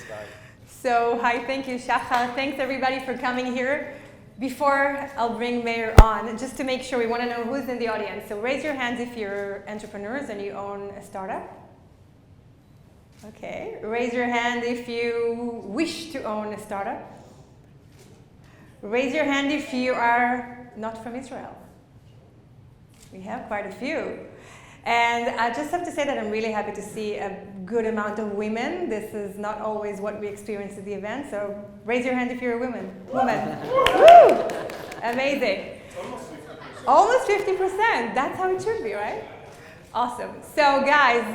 start. So, hi, thank you, Shachar. Thanks everybody for coming here. Before I'll bring Meir on, just to make sure, we want to know who's in the audience. So raise your hands if you're entrepreneurs and you own a startup. Okay. Raise your hand if you wish to own a startup. Raise your hand if you are not from Israel. We have quite a few. And I just have to say that I'm really happy to see a good amount of women. This is not always what we experience at the event, so raise your hand if you're a woman. Woo! Amazing. Almost 50%. That's how it should be, right? Awesome. So guys,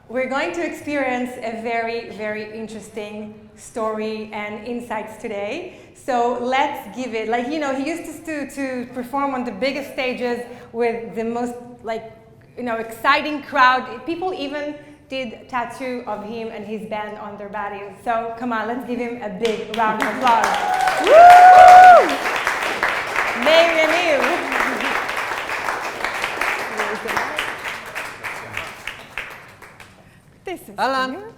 we're going to experience a very, very interesting story and insights today. So let's give it, like, you know, he used to perform on the biggest stages with the most, like, you know, exciting crowd. People even did tattoo of him and his band on their bodies. So come on, let's give him a big round of applause. Woo! Meir Yaniv. This is for you.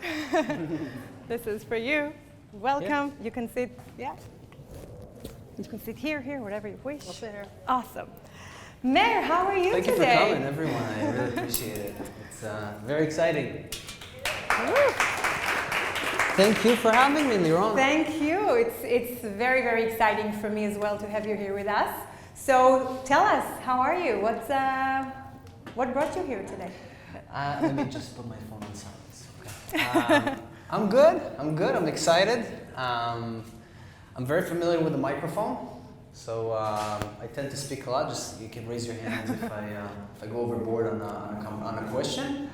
This is for you. Welcome. Yeah. You can sit, yeah. You can sit here, whatever you wish. Up there. Awesome. Meir, how are you today? Thank you for coming, everyone. I really appreciate it. It's very exciting. Thank you for having me, Liron. Thank you. It's very, very exciting for me as well to have you here with us. So tell us, how are you? What brought you here today? Let me just put my phone on silence. Okay. I'm good. I'm excited. I'm very familiar with the microphone. So I tend to speak a lot. Just you can raise your hands if I go overboard on a question.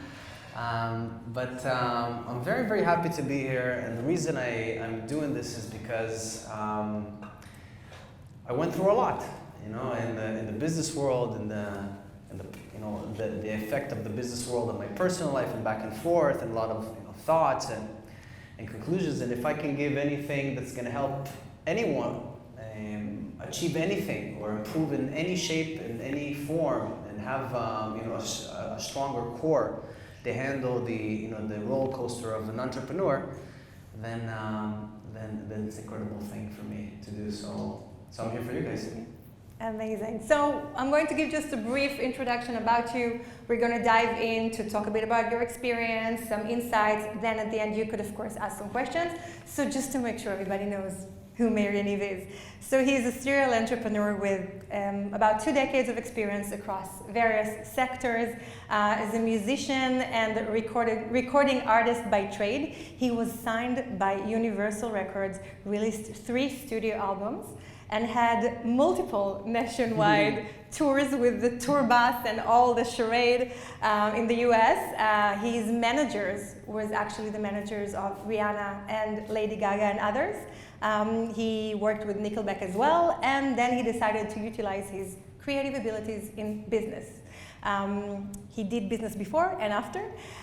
But I'm very, very happy to be here, and the reason I'm doing this is because I went through a lot, you know, in the business world, and the effect of the business world on my personal life, and back and forth, and a lot of thoughts and conclusions. And if I can give anything that's going to help anyone achieve anything or improve in any shape, in any form, and have a stronger core to handle the roller coaster of an entrepreneur, then it's an incredible thing for me to do. So I'm here for you guys. Amazing. So I'm going to give just a brief introduction about you. We're going to dive in to talk a bit about your experience, some insights. Then at the end, you could of course ask some questions. So just to make sure everybody knows who Meir Yaniv is. So he's a serial entrepreneur with about 2 decades of experience across various sectors. As a musician and recording artist by trade, he was signed by Universal Records, released 3 studio albums, and had multiple nationwide tours with the tour bus and all the charade in the US. His managers was actually the managers of Rihanna and Lady Gaga and others. He worked with Nickelback as well, and then he decided to utilize his creative abilities in business. He did business before and after.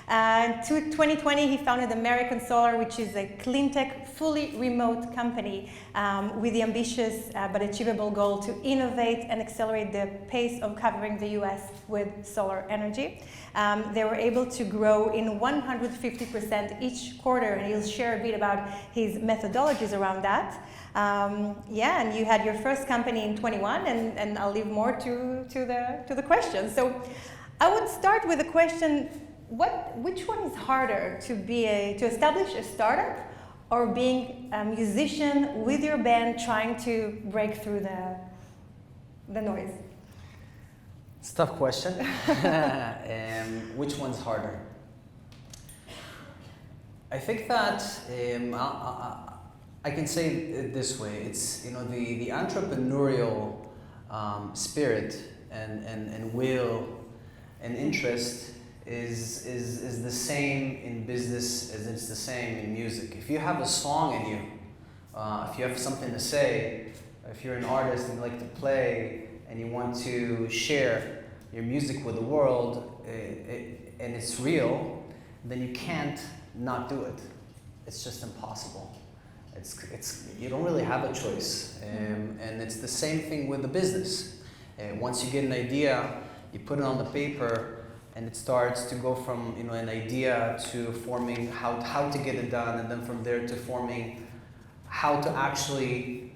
In 2020, he founded American Solar, which is a clean tech, fully remote company with the ambitious but achievable goal to innovate and accelerate the pace of covering the US with solar energy. They were able to grow in 150% each quarter, and he'll share a bit about his methodologies around that. Yeah, and you had your first company in 21, and I'll leave more to the question. So I would start with a question: which one is harder, to establish a startup, or being a musician with your band trying to break through the noise? It's a tough question. Which one's harder? I think that I can say it this way. It's the entrepreneurial spirit and will and interest is the same in business as it's the same in music. If you have a song in you, if you have something to say, if you're an artist and you like to play and you want to share your music with the world, and it's real, then you can't not do it. It's just impossible. You don't really have a choice, and it's the same thing with the business. Once you get an idea, you put it on the paper, and it starts to go from an idea to forming how to get it done, and then from there to forming how to actually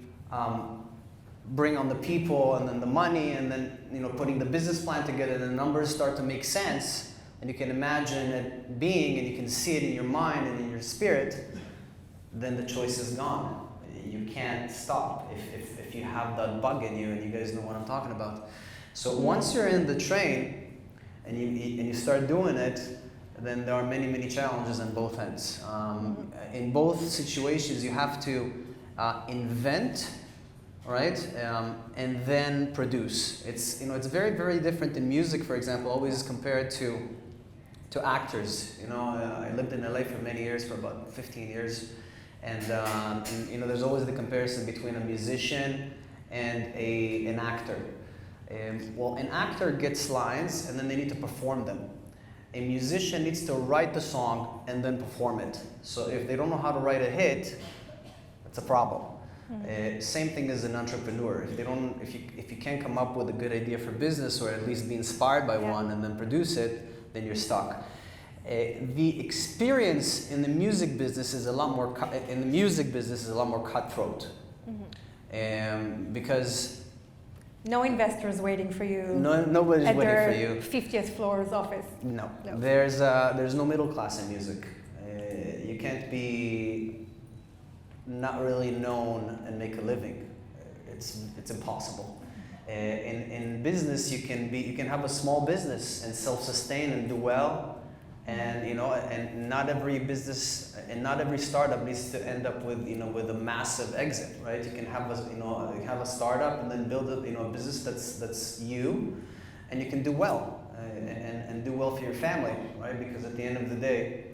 bring on the people and then the money, and then putting the business plan together, and the numbers start to make sense, and you can imagine it being, and you can see it in your mind and in your spirit, then the choice is gone. You can't stop if you have that bug in you, and you guys know what I'm talking about. So once you're in the train and you start doing it, then there are many, many challenges on both ends. In both situations, you have to invent, right, and then produce. It's very, very different in music, for example. Always compared to actors. I lived in LA for many years, for about 15 years, and there's always the comparison between a musician and an actor. Well, an actor gets lines and then they need to perform them. A musician needs to write the song and then perform it. So if they don't know how to write a hit, it's a problem. Same thing as an entrepreneur. If you can't come up with a good idea for business, or at least be inspired by one and then produce it, then you're stuck. The experience in the music business is a lot more cutthroat, because no investors waiting for you. Nobody's at waiting their for you. 50th floor's office. No. There's no middle class in music. You can't be not really known and make a living. It's impossible. In business, you can have a small business and self-sustain and do well, and and not every business and not every startup needs to end up with a massive exit, right? You can have a startup and then build a business that's you, and you can do well and do well for your family, right? Because at the end of the day,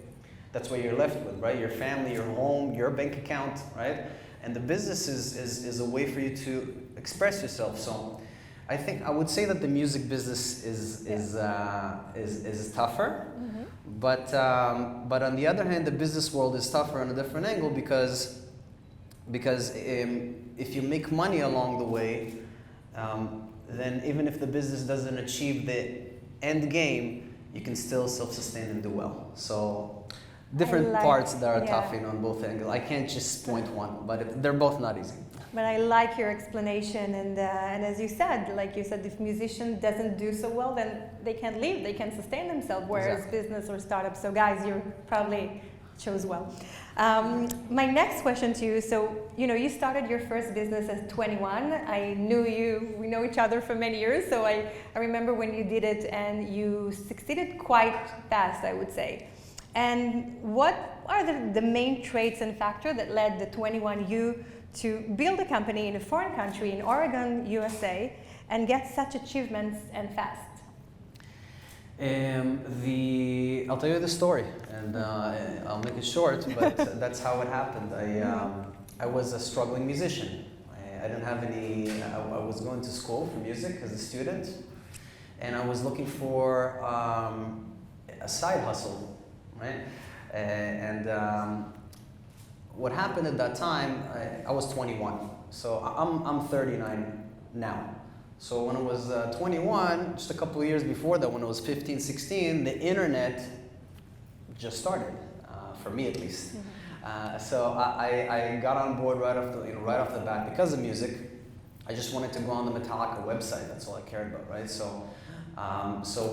that's what you're left with, right? Your family, your home, your bank account, right? And the business is a way for you to express yourself. So I would say that the music business is tougher, but on the other hand, the business world is tougher on a different angle, because if you make money along the way, then even if the business doesn't achieve the end game, you can still self-sustain and do well. So different parts that are tough on both angles. I can't just point one, but they're both not easy. But I like your explanation, and as you said, if musician doesn't do so well, then they can't live, they can't sustain themselves, whereas business or startups, so guys, you probably chose well. My next question to you, so you started your first business at 21. I knew you, we know each other for many years, so I remember when you did it, and you succeeded quite fast, I would say. And what are the main traits and factors that led the 21 you to build a company in a foreign country, in Oregon, USA, and get such achievements and fast? I'll tell you the story, and I'll make it short, but that's how it happened. I was a struggling musician. I didn't have any. I was going to school for music as a student, and I was looking for a side hustle, right? What happened at that time, I was 21, so I'm 39 now. So when I was 21, just a couple of years before that, when I was 15, 16, the internet just started, for me at least. So I got on board right off the bat because of music. I just wanted to go on the Metallica website. That's all I cared about, right? So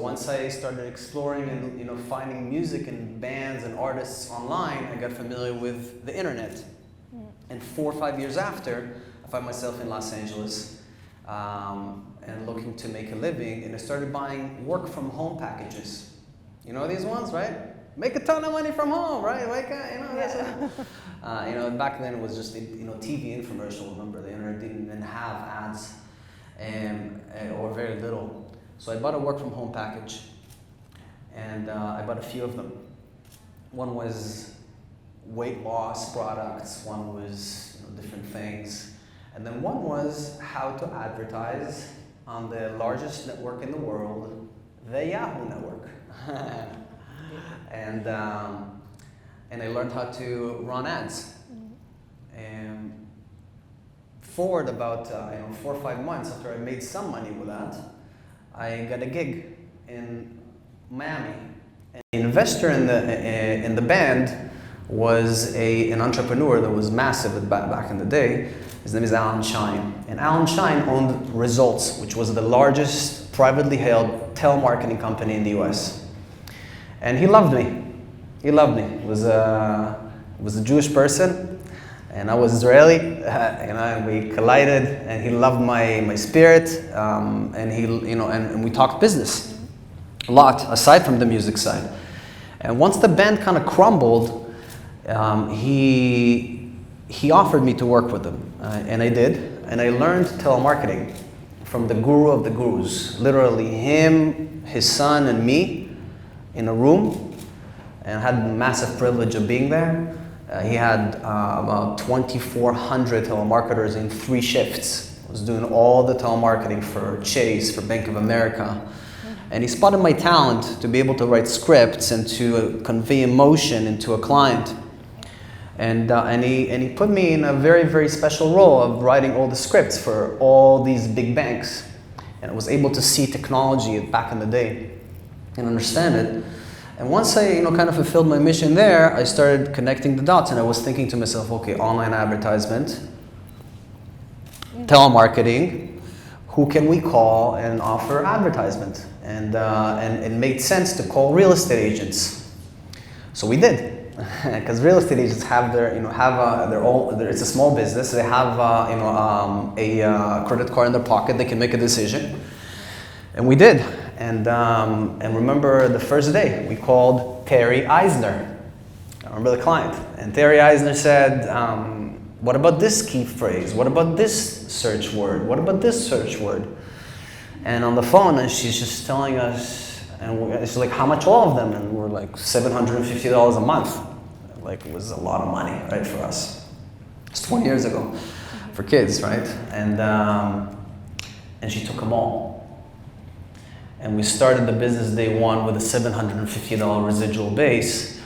once I started exploring and finding music and bands and artists online, I got familiar with the internet. And 4 or 5 years after, I found myself in Los Angeles and looking to make a living, and I started buying work from home packages. You know these ones, right? Make a ton of money from home, right? Back then it was just TV infomercial. Remember, the internet didn't have ads, or very little. So I bought a work from home package, and I bought a few of them. One was weight loss products, one was different things, and then one was how to advertise on the largest network in the world, the Yahoo network. And I learned how to run ads. And forward about 4 or 5 months after I made some money with that, I got a gig in Miami. And the investor in the band was an entrepreneur that was massive back in the day. His name is Alan Shine. And Alan Shine owned Results, which was the largest privately held telemarketing company in the US. And he loved me. He loved me. He was a Jewish person, and I was Israeli, and we collided, and he loved my spirit, and and we talked business a lot, aside from the music side. And once the band kind of crumbled, he offered me to work with him, and I did, and I learned telemarketing from the guru of the gurus, literally him, his son, and me in a room, and I had the massive privilege of being there. He had about 2,400 telemarketers in 3 shifts. I was doing all the telemarketing for Chase, for Bank of America. And he spotted my talent to be able to write scripts and to convey emotion into a client. And he put me in a very, very special role of writing all the scripts for all these big banks. And I was able to see technology back in the day and understand it. And once I kind of fulfilled my mission there, I started connecting the dots, and I was thinking to myself, okay, online advertisement, telemarketing, who can we call and offer advertisement? And it made sense to call real estate agents. So we did, because real estate agents have their own. It's a small business. They have a credit card in their pocket. They can make a decision, and we did. And remember the first day, we called Terry Eisner. I remember the client. And Terry Eisner said, what about this key phrase? What about this search word? What about this search word? And on the phone, and she's just telling us, and she's like, how much all of them? And we're like, $750 a month. Like, it was a lot of money, right, for us. It's 20 years ago for kids, right? And she took them all. And we started the business day one with a $750 residual base.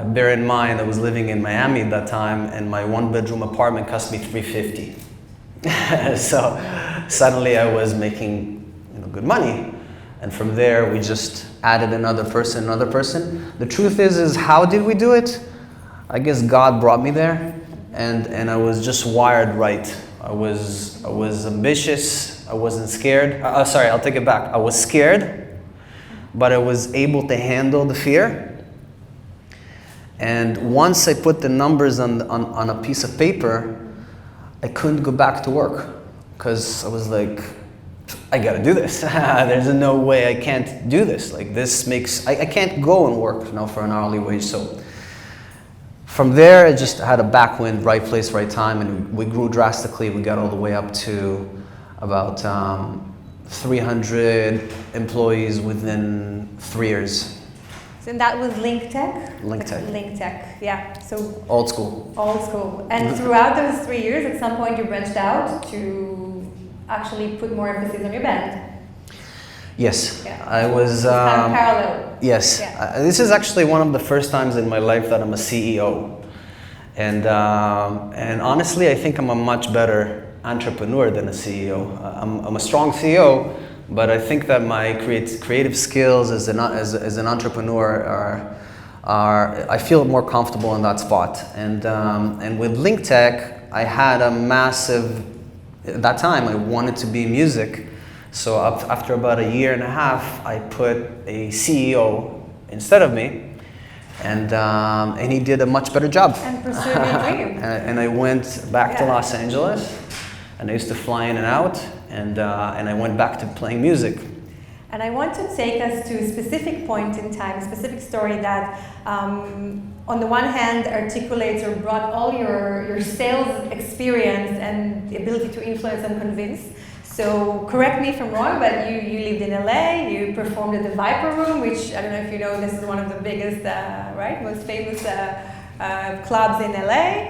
Bear in mind, I was living in Miami at that time, and my 1-bedroom apartment cost me $350. So suddenly I was making good money. And from there, we just added another person. The truth is how did we do it? I guess God brought me there, and I was just wired right. I was ambitious. I wasn't scared. Sorry, I'll take it back. I was scared, but I was able to handle the fear. And once I put the numbers on a piece of paper, I couldn't go back to work, because I was like, I gotta do this. There's no way I can't do this. Like, this makes, I can't go and work for an hourly wage. So from there, I just had a backwind, right place, right time, and we grew drastically. We got all the way up to about 300 employees within 3 years. So that was LinkTech? LinkTech. LinkTech, yeah. So old school. Old school. And throughout those 3 years, at some point you branched out to actually put more emphasis on your band. Yes, yeah. I was. Kind of parallel. Yes, yeah. This is actually one of the first times in my life that I'm a CEO, and honestly, I think I'm a much better entrepreneur than a CEO. I'm a strong CEO, but I think that my creative skills as an entrepreneur are I feel more comfortable in that spot. And with LinkTech, I had a massive. At that time, I wanted to be in music. So after about a year and a half, I put a CEO instead of me, and he did a much better job. And pursued your dream. And I went back to Los Angeles, and I used to fly in and out, and I went back to playing music. And I want to take us to a specific point in time, a specific story that, on the one hand, articulates or brought all your sales experience and the ability to influence and convince. So correct me if I'm wrong, but you lived in LA, you performed at the Viper Room, which I don't know if you know, this is one of the biggest, most famous clubs in LA.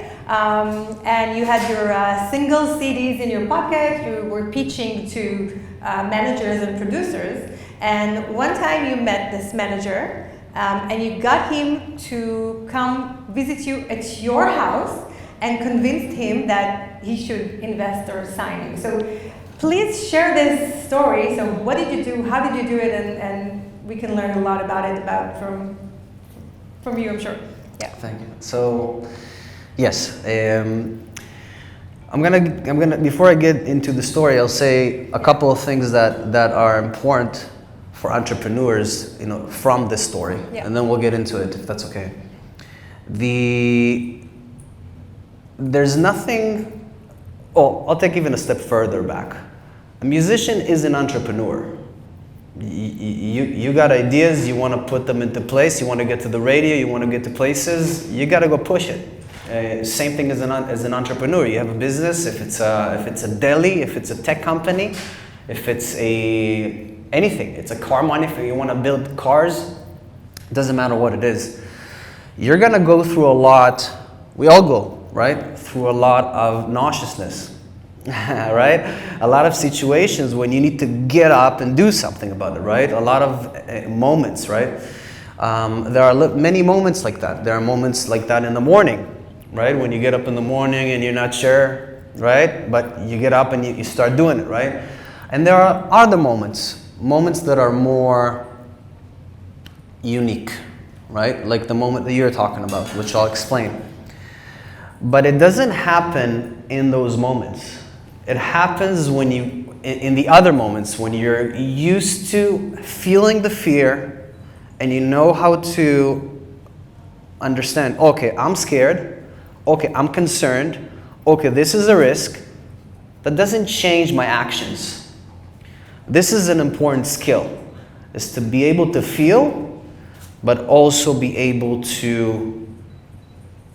And you had your single CDs in your pocket, you were pitching to managers and producers. And one time you met this manager, and you got him to come visit you at your house and convinced him that he should invest or sign you. So please share this story. So what did you do? How did you do it? And we can learn a lot about it from you, I'm sure. Yeah. Thank you. So, yes, I'm gonna before I get into the story, I'll say a couple of things that are important for entrepreneurs, from this story, and then we'll get into it if that's okay. There's nothing. Oh, I'll take even a step further back. A musician is an entrepreneur. You got ideas, you want to put them into place, you want to get to the radio, you want to get to places, you got to go push it. Same thing as an entrepreneur. You have a business, if it's a deli, if it's a tech company, if it's anything, it's a car manufacturer, you want to build cars, it doesn't matter what it is. You're going to go through a lot, we all go, right, through a lot of nauseousness. Right? A lot of situations when you need to get up and do something about it, right? A lot of moments, right? There are many moments like that. There are moments like that in the morning, right? When you get up in the morning and you're not sure, right? But you get up and you start doing it, right? And there are other moments that are more unique, right? Like the moment that you're talking about, which I'll explain. But it doesn't happen in those moments. It happens in the other moments when you're used to feeling the fear and you know how to understand, okay, I'm scared, okay, I'm concerned, okay, this is a risk. That doesn't change my actions. This is an important skill, is to be able to feel, but also be able to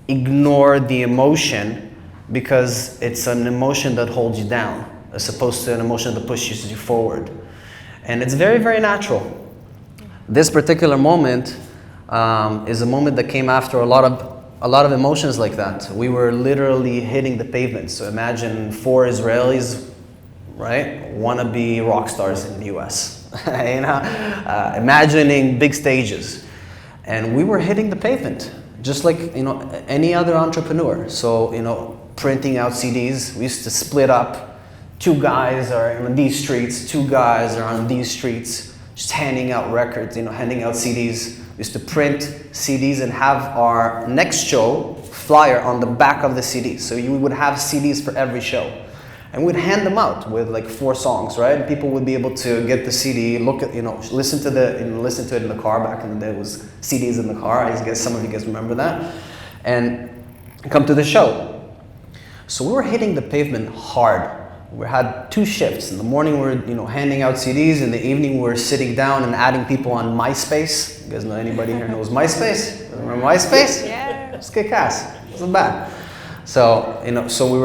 ignore the emotion because it's an emotion that holds you down as opposed to an emotion that pushes you forward. And it's very, very natural. This particular moment is a moment that came after a lot of emotions like that. We were literally hitting the pavement. So imagine 4 Israelis, right, want to be rock stars in the US. Imagining big stages. And we were hitting the pavement, just like any other entrepreneur. So printing out CDs. We used to split up. 2 guys are on these streets, 2 guys are on these streets, just handing out records, handing out CDs. We used to print CDs and have our next show flyer on the back of the CD. So you would have CDs for every show. And we'd hand them out with like 4 songs, right? People would be able to get the CD, look at, listen to it in the car. Back in the day, it was CDs in the car. I guess some of you guys remember that. And come to the show. So we were hitting the pavement hard. We had 2 shifts. In the morning, we were handing out CDs. In the evening, we were sitting down and adding people on MySpace. You guys know anybody here knows MySpace? Remember MySpace? Yeah. It's kick-ass. It wasn't bad. So we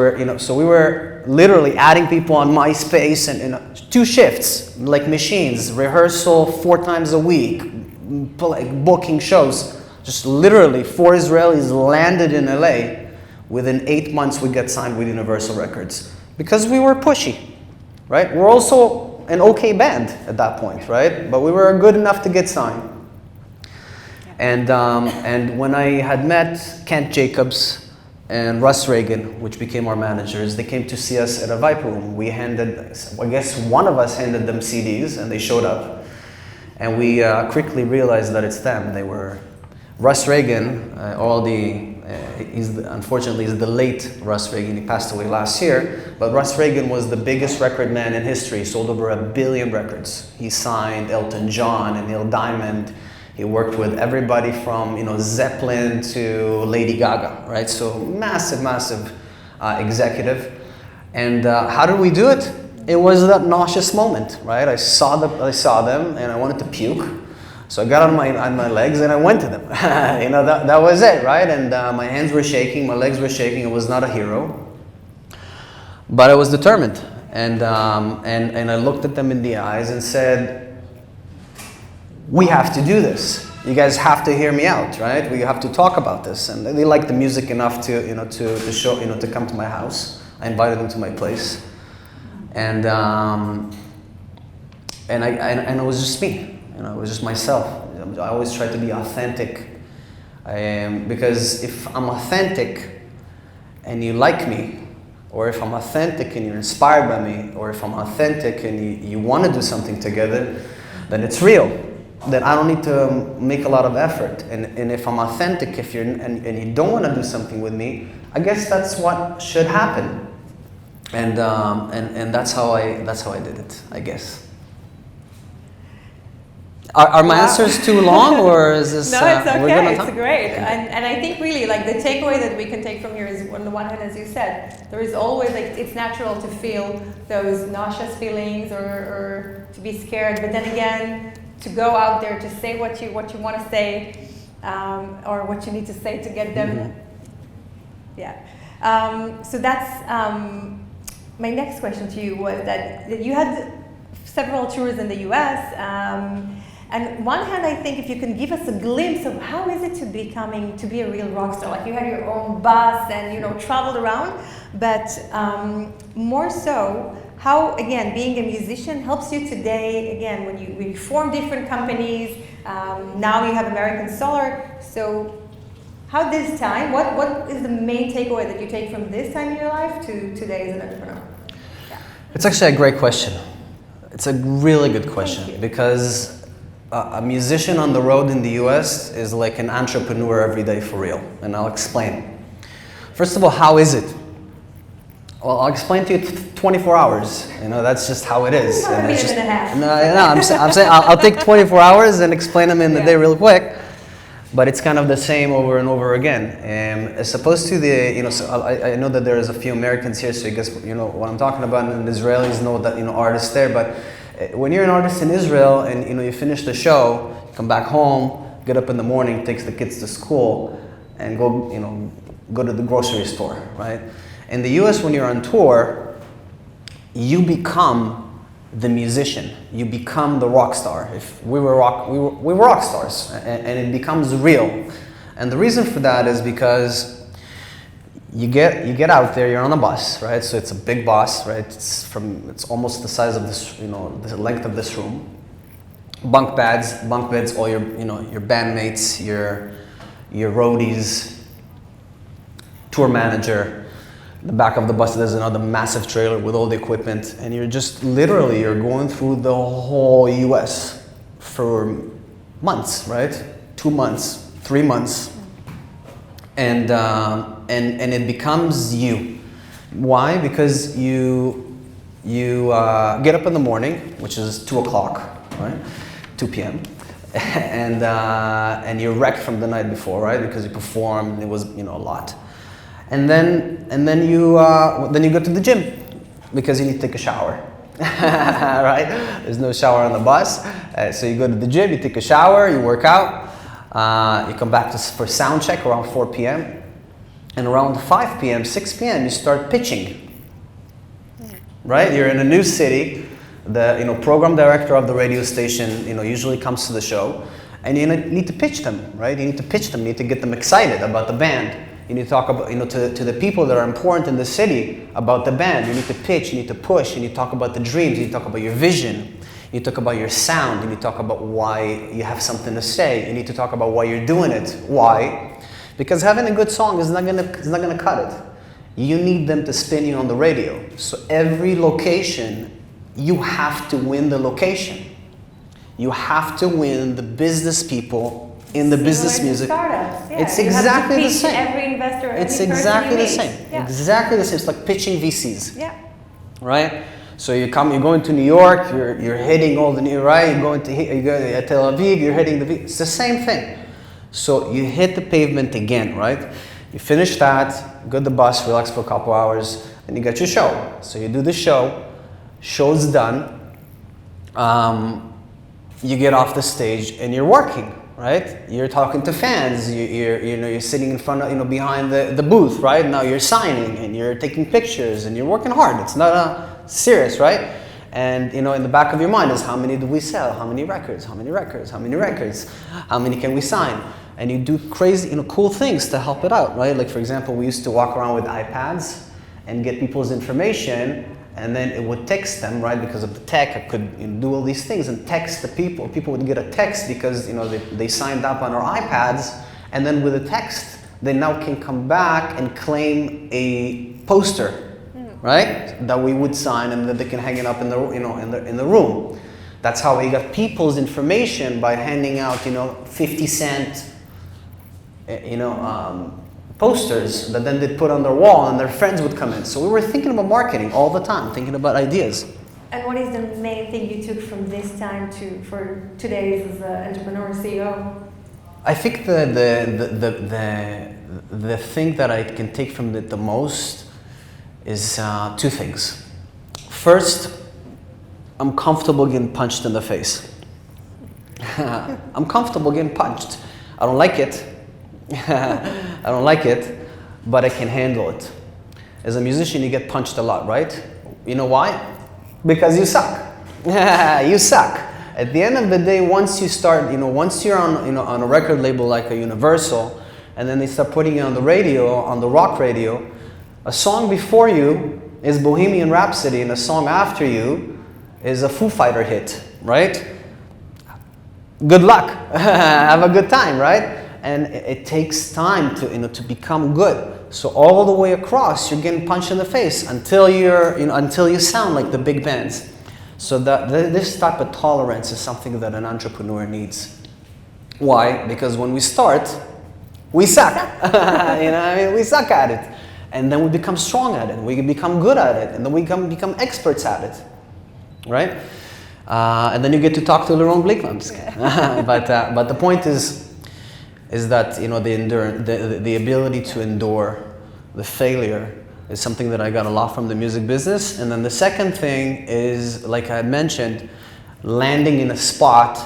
were literally adding people on MySpace and 2 shifts, like machines, rehearsal 4 times a week, booking shows. Just literally 4 Israelis landed in LA. Within 8 months, we got signed with Universal Records because we were pushy, right? We're also an okay band at that point, right? But we were good enough to get signed. And when I had met Kent Jacobs and Russ Reagan, which became our managers, they came to see us at a Viper room. I guess one of us handed them CDs and they showed up. And we quickly realized that it's them. They were Russ Reagan, unfortunately, he's the late Russ Reagan. He passed away last year. But Russ Reagan was the biggest record man in history. He sold over 1 billion records. He signed Elton John and Neil Diamond. He worked with everybody from Zeppelin to Lady Gaga, right? So massive executive. And how did we do it? It was that nauseous moment, right? I saw them and I wanted to puke. So I got on my legs and I went to them. That was it, right? And my hands were shaking, my legs were shaking. I was not a hero, but I was determined. And I looked at them in the eyes and said, "We have to do this. You guys have to hear me out, right? We have to talk about this." And they liked the music enough to come to my house. I invited them to my place, and it was just me. It was just myself. I always try to be authentic. Because if I'm authentic and you like me, or if I'm authentic and you're inspired by me, or if I'm authentic and you want to do something together, then it's real. then I don't need to make a lot of effort. And if I'm authentic, if you're and you don't want to do something with me, I guess that's what should happen. And that's how I did it, I guess. Are my answers too long, or is this? No, it's okay. It's great. Okay. And I think really like the takeaway that we can take from here is, on the one hand, as you said, there is always like it's natural to feel those nauseous feelings or to be scared, but then again, to go out there to say what you want to say, or what you need to say to get them. Mm-hmm. Yeah. So that's my next question to you was that you had several tours in the U.S. And on one hand, I think if you can give us a glimpse of how is it to be a real rock star, like you had your own bus and traveled around, but more so, how again being a musician helps you today. Again, when you form different companies, now you have American Solar. So, how this time? What is the main takeaway that you take from this time in your life to today as an entrepreneur? Yeah. It's actually a great question. It's a really good question because a musician on the road in the US is like an entrepreneur every day for real, and I'll explain. First of all, how is it? Well, I'll explain to you 24 hours. That's just how it is. Not a minute and a half. No, I'm saying I'll take 24 hours and explain them in the day real quick. But it's kind of the same over and over again. As opposed to so I know that there is a few Americans here, so I guess what I'm talking about, and Israelis know that artists there. But when you're an artist in Israel and you finish the show, you come back home, get up in the morning, takes the kids to school, and go to the grocery store, right? In the U.S., when you're on tour, you become the musician. You become the rock star. If we were rock stars, and it becomes real. And the reason for that is because you get out there. You're on a bus, right? So it's a big bus, right? It's almost the size of this, the length of this room. Bunk beds. All your bandmates, your roadies, tour manager. The back of the bus, there's another massive trailer with all the equipment, and you're just literally going through the whole U.S. for months, right? 2 months, 3 months, and it becomes you. Why? Because you get up in the morning, which is 2 o'clock, right? 2 p.m. and you're wrecked from the night before, right? Because you performed, it was a lot. And then you go to the gym because you need to take a shower, right? There's no shower on the bus, so you go to the gym, you take a shower, you work out, you come back for sound check around 4 p.m. and around 5 p.m., 6 p.m. you start pitching, right? You're in a new city, the program director of the radio station usually comes to the show, and you need to pitch them, right? You need to pitch them, you need to get them excited about the band. You need to talk about, to the people that are important in the city about the band. You need to pitch, you need to push, you need to talk about the dreams, you need to talk about your vision, you need to talk about your sound, you need to talk about why you have something to say, you need to talk about why you're doing it. Why? Because having a good song is not gonna cut it. You need them to spin you on the radio. So every location, you have to win the location. You have to win the business people in the business music. Startups. Yeah. It's exactly the same. Every investor, it's exactly the same. Yeah. Exactly the same. It's like pitching VCs. Yeah. Right? So you're going to New York, you're hitting all the new, right? You go to Tel Aviv, you're hitting it's the same thing. So you hit the pavement again, right? You finish that, go to the bus, relax for a couple hours, and you get your show. So you do the show, show's done, you get off the stage and you're working. Right? You're talking to fans. You're sitting in front of behind the booth. Right? Now you're signing and you're taking pictures and you're working hard. It's not serious, right? And in the back of your mind is how many do we sell? How many records? How many records? How many records? How many can we sign? And you do crazy, cool things to help it out, right? Like for example, we used to walk around with iPads and get people's information. And then it would text them, right? Because of the tech, I could do all these things and text the people. People would get a text because they signed up on our iPads, and then with a text, they now can come back and claim a poster, right? That we would sign and that they can hang it up in the in the room. That's how he got people's information, by handing out, 50-cent, posters that then they'd put on their wall, and their friends would come in. So we were thinking about marketing all the time, thinking about ideas. And what is the main thing you took from this time for today as an entrepreneur and CEO? I think the thing that I can take from it the most is two things. First, I'm comfortable getting punched in the face. I'm comfortable getting punched. I don't like it. I don't like it, but I can handle it. As a musician, you get punched a lot, right? You know why? Because you suck. You suck. At the end of the day, once you start, once you're on a record label like a Universal, and then they start putting you on the radio, on the rock radio, a song before you is Bohemian Rhapsody, and a song after you is a Foo Fighter hit, right? Good luck. Have a good time, right? And it takes time to become good. So all the way across, you're getting punched in the face until until you sound like the big bands. So this type of tolerance is something that an entrepreneur needs. Why? Because when we start, we suck. We suck at it. And then we become strong at it. We become good at it. And then we become experts at it. Right? And then you get to talk to Laurent Bleek. I'm just kidding. But the point is that the ability to endure the failure is something that I got a lot from the music business. And then the second thing is, like I had mentioned, landing in a spot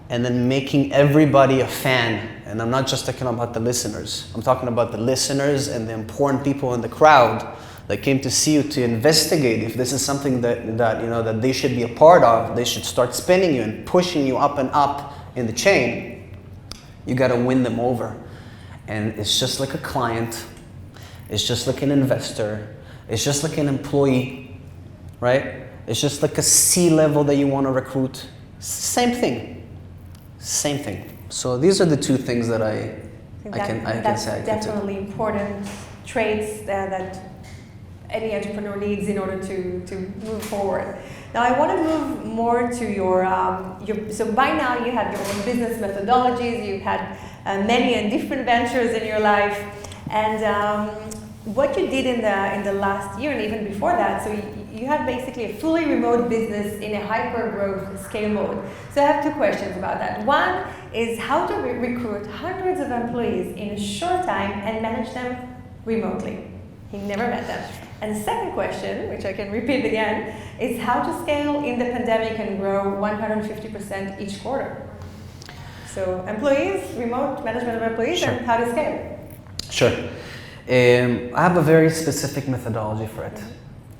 and then making everybody a fan. And I'm not just talking about the listeners. I'm talking about the listeners and the important people in the crowd that came to see you to investigate if this is something that they should be a part of. They should start spinning you and pushing you up and up in the chain. You got to win them over. And it's just like a client. It's just like an investor. It's just like an employee, right? It's just like a C-level that you want to recruit. Same thing. Same thing. So these are the two things that I can say. That's definitely important traits that any entrepreneur needs in order to move forward. Now I want to move more to your so by now you have your own business methodologies, you've had many and different ventures in your life, and what you did in the last year and even before that, so you had basically a fully remote business in a hyper-growth scale mode. So I have two questions about that. One is how to recruit hundreds of employees in a short time and manage them remotely. He never met them. And the second question, which I can repeat again, is how to scale in the pandemic and grow 150% each quarter. So employees, remote management of employees, Sure. And how to scale. Sure. I have a very specific methodology for it.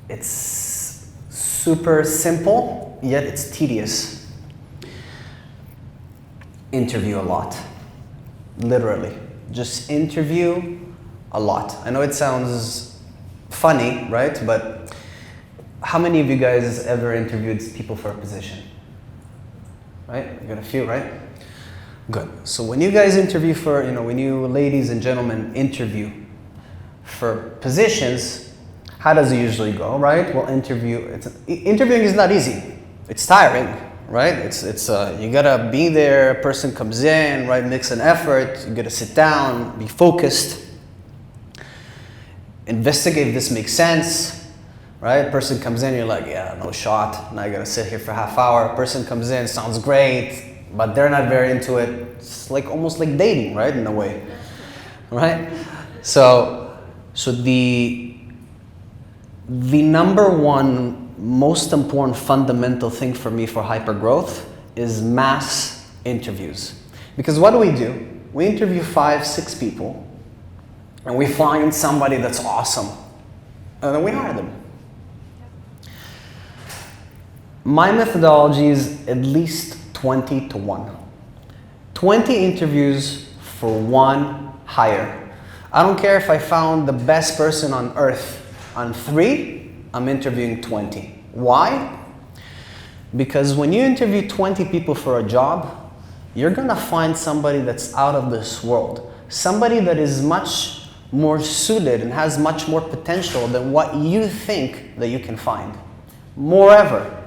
It's super simple, yet it's tedious. Interview a lot. Literally. Just interview a lot. I know it sounds funny, right? But how many of you guys ever interviewed people for a position? Right? You got a few, right? Good. So when you guys interview for, when you ladies and gentlemen interview for positions, how does it usually go, right? Well, interviewing is not easy. It's tiring, right? It's you gotta be there. A person comes in, right? Makes an effort. You gotta sit down, be focused, investigate if this makes sense, right? Person comes in, you're like, yeah, no shot. Now I gotta sit here for a half hour. Person comes in, sounds great, but they're not very into it. It's like almost like dating, right? In a way, right? So the number one most important fundamental thing for me for hypergrowth is mass interviews. Because what do? We interview 5-6 people, and we find somebody that's awesome, and then we hire them. My methodology is at least 20 to 1. 20 interviews for one hire. I don't care if I found the best person on earth on 3, I'm interviewing 20. Why? Because when you interview 20 people for a job, you're gonna find somebody that's out of this world. Somebody that is much more suited and has much more potential than what you think that you can find. Moreover,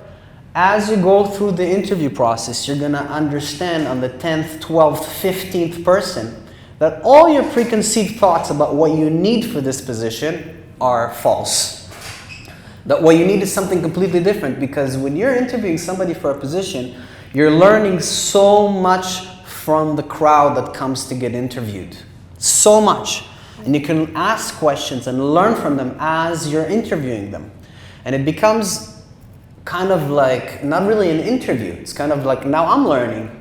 As you go through the interview process, you're going to understand on the 10th, 12th, 15th person that all your preconceived thoughts about what you need for this position are false. That what you need is something completely different, because when you're interviewing somebody for a position, you're learning so much from the crowd that comes to get interviewed. So much. And you can ask questions and learn from them as you're interviewing them. And it becomes kind of like, not really an interview. It's kind of like, now I'm learning.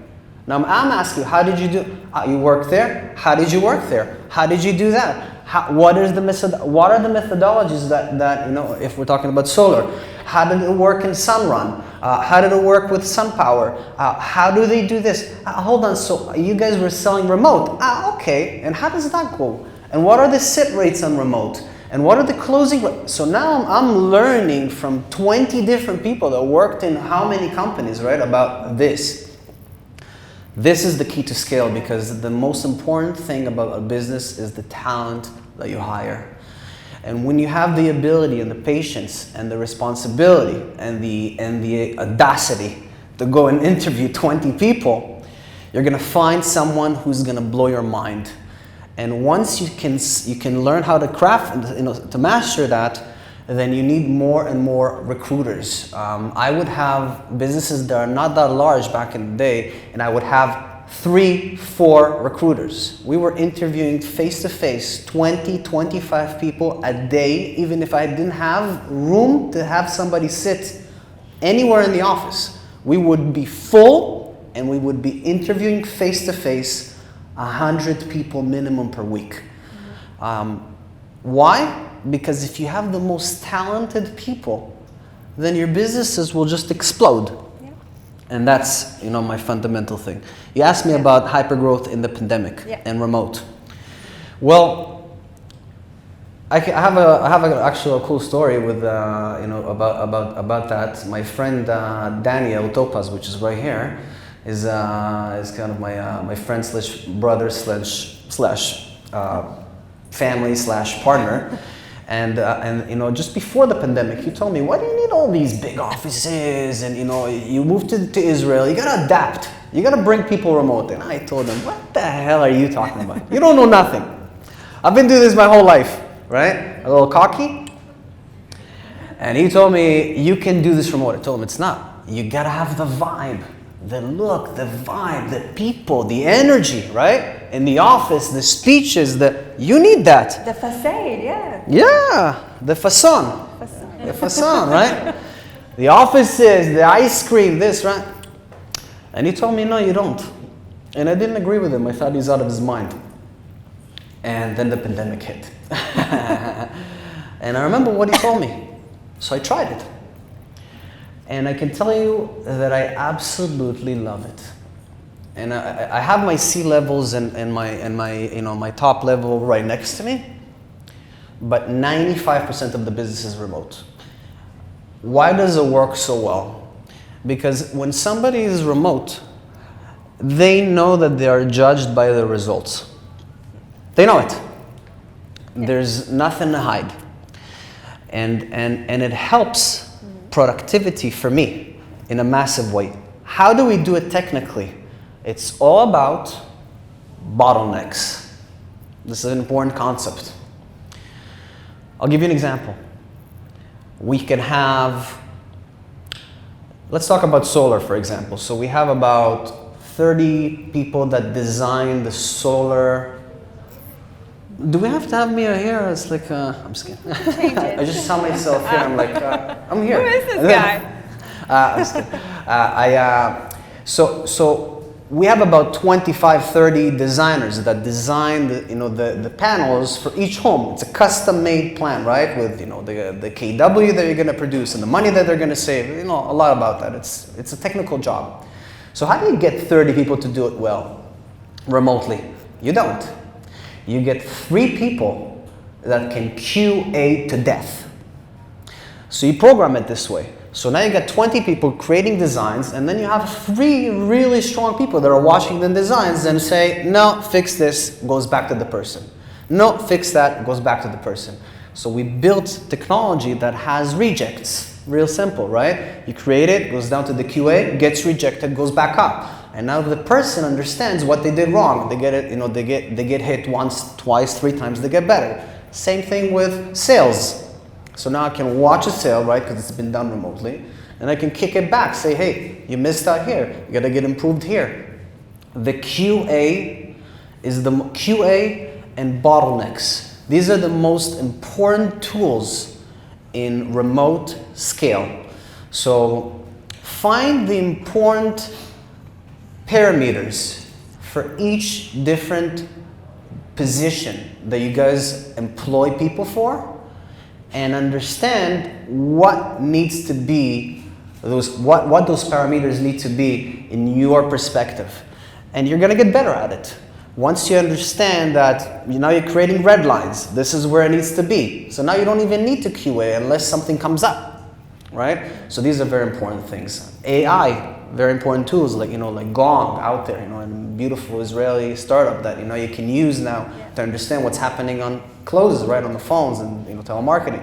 Now I'm asking you, how did you do? You work there? How did you work there? How did you do that? What are the methodologies that, you know, if we're talking about solar? How did it work in Sunrun? How did it work with SunPower? How do they do this? Hold on, so you guys were selling remote. Okay, and how does that go? And what are the sit rates on remote? And what are the closing rates? So now I'm learning from 20 different people that worked in how many companies, right, about this. This is the key to scale, because the most important thing about a business is the talent that you hire. And when you have the ability and the patience and the responsibility and the audacity to go and interview 20 people, you're going to find someone who's going to blow your mind. And once you can learn how to craft, you know, to master that, then you need more and more recruiters. I would have businesses that are not that large back in the day, and I would have 3, 4 recruiters. We were interviewing face-to-face 20, 25 people a day, even if I didn't have room to have somebody sit anywhere in the office. We would be full, and we would be interviewing face-to-face 100 people minimum per week. Why? Because if you have the most talented people, then your businesses will just explode. Yeah. And that's, you know, my fundamental thing. You asked me about hypergrowth in the pandemic and remote. Well, I have actually a cool story with you know, about that. My friend Daniel Topaz, which is right here, is kind of my friend slash brother slash family slash partner. And you know, just before the pandemic, he told me, why do you need all these big offices? And you know, you moved to Israel, you gotta adapt. You gotta bring people remote. And I told him, what the hell are you talking about? You don't know nothing. I've been doing this my whole life, right? A little cocky. And he told me, you can do this remote. I told him, it's not. You gotta have the vibe, the look, the vibe, the people, the energy, right? In the office, the speeches, you need that. The facade, yeah. Yeah, the facade. The facade, right? The offices, the ice cream, this, right? And he told me, no, you don't. And I didn't agree with him. I thought he's out of his mind. And then the pandemic hit. And I remember what he told me. So I tried it. And I can tell you that I absolutely love it. And I have my C levels and my you know, my top level right next to me, but 95% of the business is remote. Why does it work so well? Because when somebody is remote, they know that they are judged by the results. They know it. Yeah. There's nothing to hide. And it helps productivity for me in a massive way. How do we do it technically? It's all about bottlenecks. This is an important concept. I'll give you an example. We can have, let's talk about solar, for example. So we have about 30 people that design the solar. Do we have to have Meir here? It's like, I'm just kidding. I just saw myself here. I'm like, I'm here. Who is this guy? I'm just kidding. So we have about 25, 30 designers that design the panels for each home. It's a custom-made plan, right? With the KW that you're going to produce and the money that they're going to save. You know a lot about that. It's a technical job. So how do you get 30 people to do it well remotely? You don't. You get 3 people that can QA to death. So you program it this way. So now you got 20 people creating designs, and then you have 3 really strong people that are watching the designs and say, no, fix this, goes back to the person. No, fix that, goes back to the person. So we built technology that has rejects. real simple, right? You create it, goes down to the QA, gets rejected, goes back up. And now the person understands what they did wrong. They get it, they get hit once, twice, 3 times, they get better. Same thing with sales. So now I can watch a sale, right, because it's been done remotely, and I can kick it back, say, hey, you missed out here, you gotta get improved here. The QA is the QA and bottlenecks. These are the most important tools in remote scale. So find the important parameters for each different position that you guys employ people for, and understand what needs to be what those parameters need to be in your perspective, and you're gonna get better at it. Once you understand that now you're creating red lines, this is where it needs to be. So now you don't even need to QA unless something comes up, right? So these are very important things. AI, very important tools like Gong out there, and a beautiful Israeli startup that you can use now to understand what's happening on closes, right, on the phones, and telemarketing.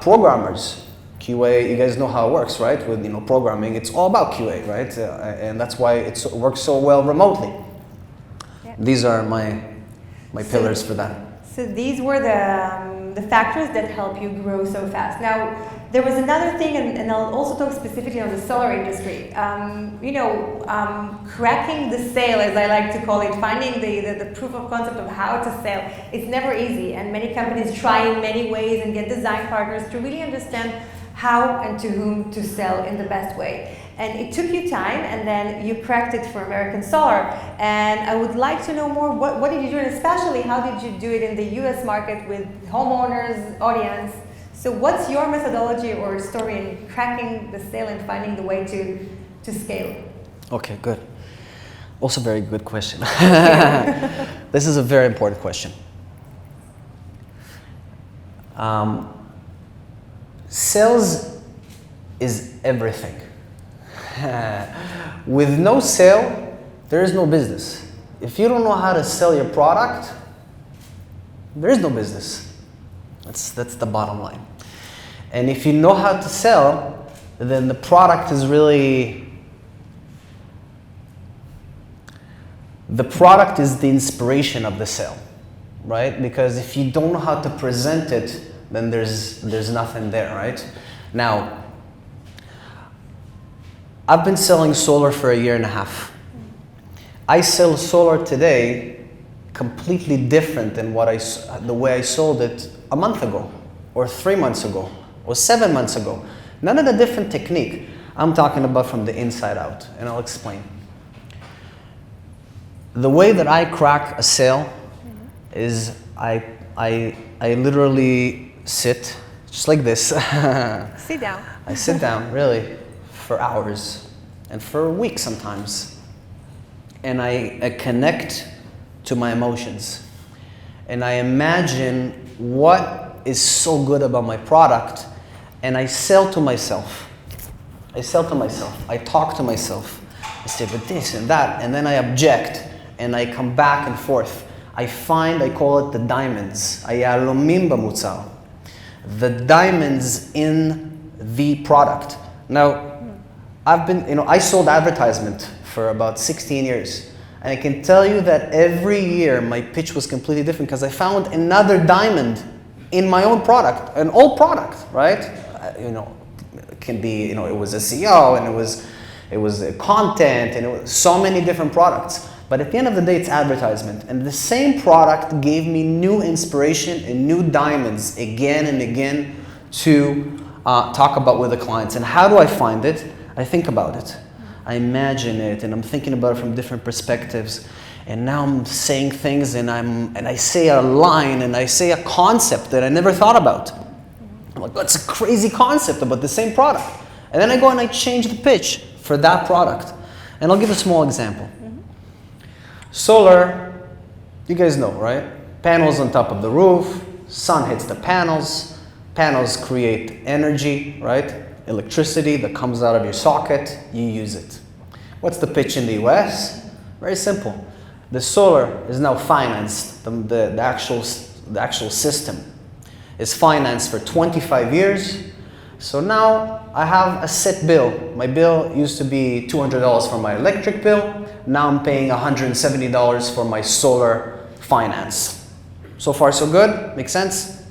Programmers, QA, you guys know how it works, right? With programming, it's all about QA, right? And that's why it works so well remotely. Yeah. These are my pillars for that. So these were the factors that help you grow so fast. Now, there was another thing, and I'll also talk specifically on the solar industry. Cracking the sale, as I like to call it, finding the proof of concept of how to sell, it's never easy. And many companies try in many ways and get design partners to really understand how and to whom to sell in the best way. And it took you time, and then you cracked it for American Solar. And I would like to know more, what did you do, and especially how did you do it in the US market with homeowners, audience? So what's your methodology or story in cracking the sale and finding the way to scale? Okay, good. Also very good question. This is a very important question. Sales is everything. With no sale, there is no business. If you don't know how to sell your product, there is no business. That's the bottom line. And if you know how to sell, then the product is really, the product is the inspiration of the sale, right? Because if you don't know how to present it, then there's nothing there, right? Now, I've been selling solar for 1.5 years. I sell solar today completely different than the way I sold it a month ago, or 3 months ago, or 7 months ago. None of the different technique. I'm talking about from the inside out, and I'll explain. The way that I crack a sale is I literally sit just like this. Sit down. I sit down, really, for hours, and for weeks sometimes. And I connect to my emotions. And I imagine what is so good about my product, and I sell to myself. I talk to myself. I say, but this and that, and then I object, and I come back and forth. I call it the diamonds. היהלומים במוצר. The diamonds in the product. Now, I sold advertisement for about 16 years. And I can tell you that every year my pitch was completely different because I found another diamond in my own product, an old product, right? It can be, it was SEO, and it was content, and it was so many different products. But at the end of the day, it's advertisement. And the same product gave me new inspiration and new diamonds again and again to talk about with the clients. And how do I find it? I think about it. I imagine it, and I'm thinking about it from different perspectives. And now I'm saying things, and I say a line, and I say a concept that I never thought about. I'm like, that's a crazy concept about the same product. And then I go and I change the pitch for that product. And I'll give a small example. Solar, you guys know, right? Panels on top of the roof, sun hits the panels, panels create energy, right? Electricity that comes out of your socket, you use it. What's the pitch in the US? Very simple. The solar is now financed, the actual system is financed for 25 years. So now I have a set bill. My bill used to be $200 for my electric bill. Now I'm paying $170 for my solar finance. So far so good, makes sense?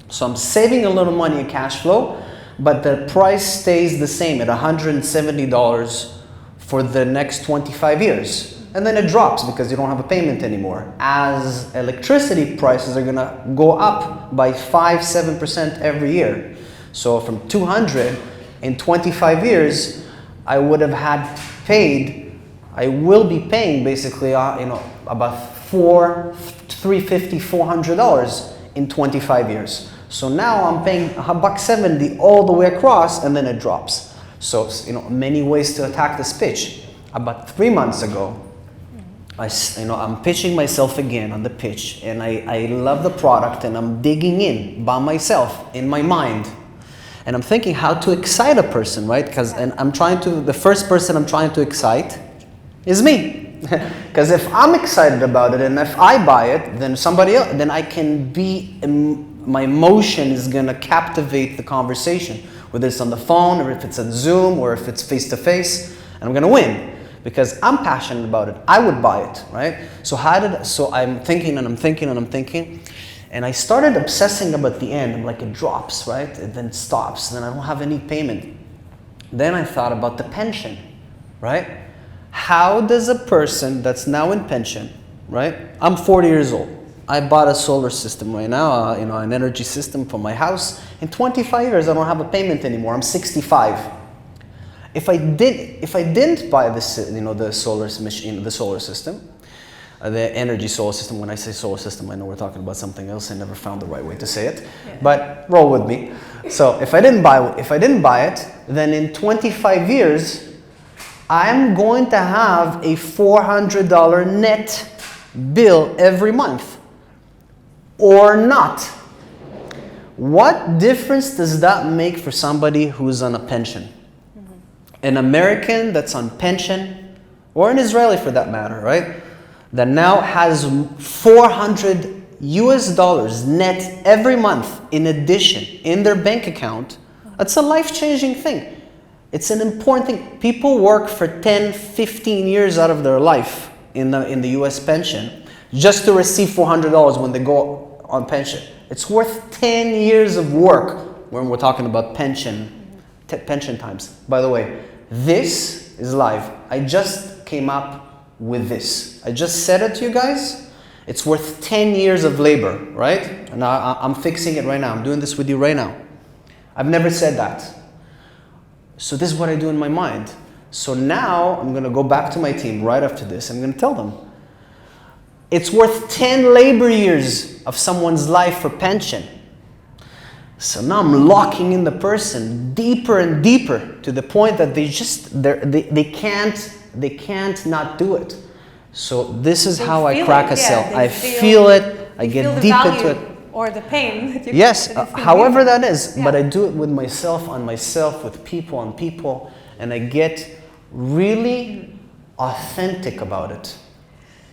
So I'm saving a little money in cash flow, but the price stays the same at $170 for the next 25 years. And then it drops because you don't have a payment anymore. As electricity prices are gonna go up by 5-7% every year. So from 200 in 25 years, I would have had paid, I will be paying basically about $350, $400 in 25 years. So now I'm paying $170 all the way across, and then it drops. So many ways to attack this pitch. About 3 months ago, I'm pitching myself again on the pitch, and I love the product, and I'm digging in by myself in my mind, and I'm thinking how to excite a person, right? The first person I'm trying to excite is me, because if I'm excited about it and if I buy it, then somebody else, then I can be. My emotion is gonna captivate the conversation, whether it's on the phone or if it's on Zoom or if it's face to face, and I'm gonna win. Because I'm passionate about it, I would buy it, right? So I'm thinking and I'm thinking and I'm thinking, and I started obsessing about the end. I'm like, it drops, right? It then stops, and then I don't have any payment. Then I thought about the pension, right? How does a person that's now in pension, right? I'm 40 years old. I bought a solar system right now, an energy system for my house. In 25 years, I don't have a payment anymore. I'm 65. If I didn't buy this, the solar machine, the solar system, the energy solar system. When I say solar system, I know we're talking about something else. I never found the right way to say it, but roll with me. So if I didn't buy it, then in 25 years, I'm going to have a $400 net bill every month, or not. What difference does that make for somebody who's on a pension? An American that's on pension, or an Israeli for that matter, right? That now has $400 net every month in addition in their bank account. That's a life-changing thing. It's an important thing. People work for 10, 15 years out of their life in the US pension just to receive $400 when they go on pension. It's worth 10 years of work when we're talking about pension times. By the way, this is live. I just came up with this. I just said it to you guys. It's worth 10 years of labor, right? And I'm fixing it right now. I'm doing this with you right now. I've never said that. So this is what I do in my mind. So now I'm going to go back to my team right after this. I'm going to tell them it's worth 10 labor years of someone's life for pension. So now I'm locking in the person deeper and deeper to the point that they can't not do it. So this is how I crack a sale. I feel it. I get deep into it. Or the pain that you yes, however that is. Yeah. But I do it with myself, on myself, with people, on people, and I get really authentic about it.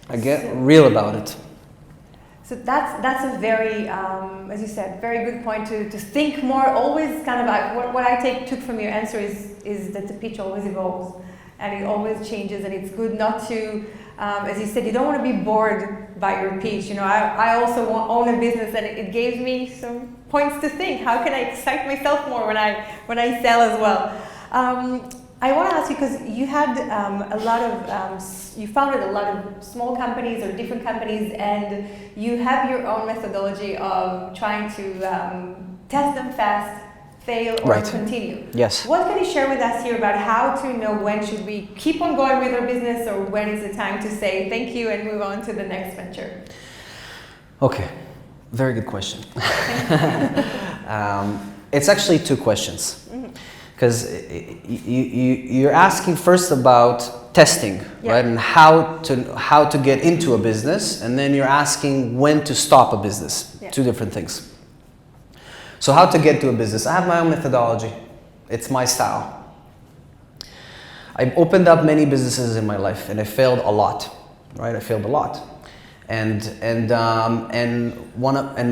I get real about it. So that's a very, as you said, very good point to think more. Always kind of like what I took from your answer is that the pitch always evolves and it always changes, and it's good not to, as you said, you don't want to be bored by your pitch. You know, I also own a business, and it gave me some points to think. How can I excite myself more when I sell as well? I want to ask you, because you had you founded a lot of small companies or different companies, and you have your own methodology of trying to test them fast, fail, or continue. Yes. What can you share with us here about how to know when should we keep on going with our business, or when is the time to say thank you and move on to the next venture? Okay, very good question. It's actually two questions. Because you're asking first about testing, right? And how to get into a business, and then you're asking when to stop a business. Two different things. So how to get to a business? I have my own methodology. It's my style. I've opened up many businesses in my life, and I failed a lot, right? I failed a lot. And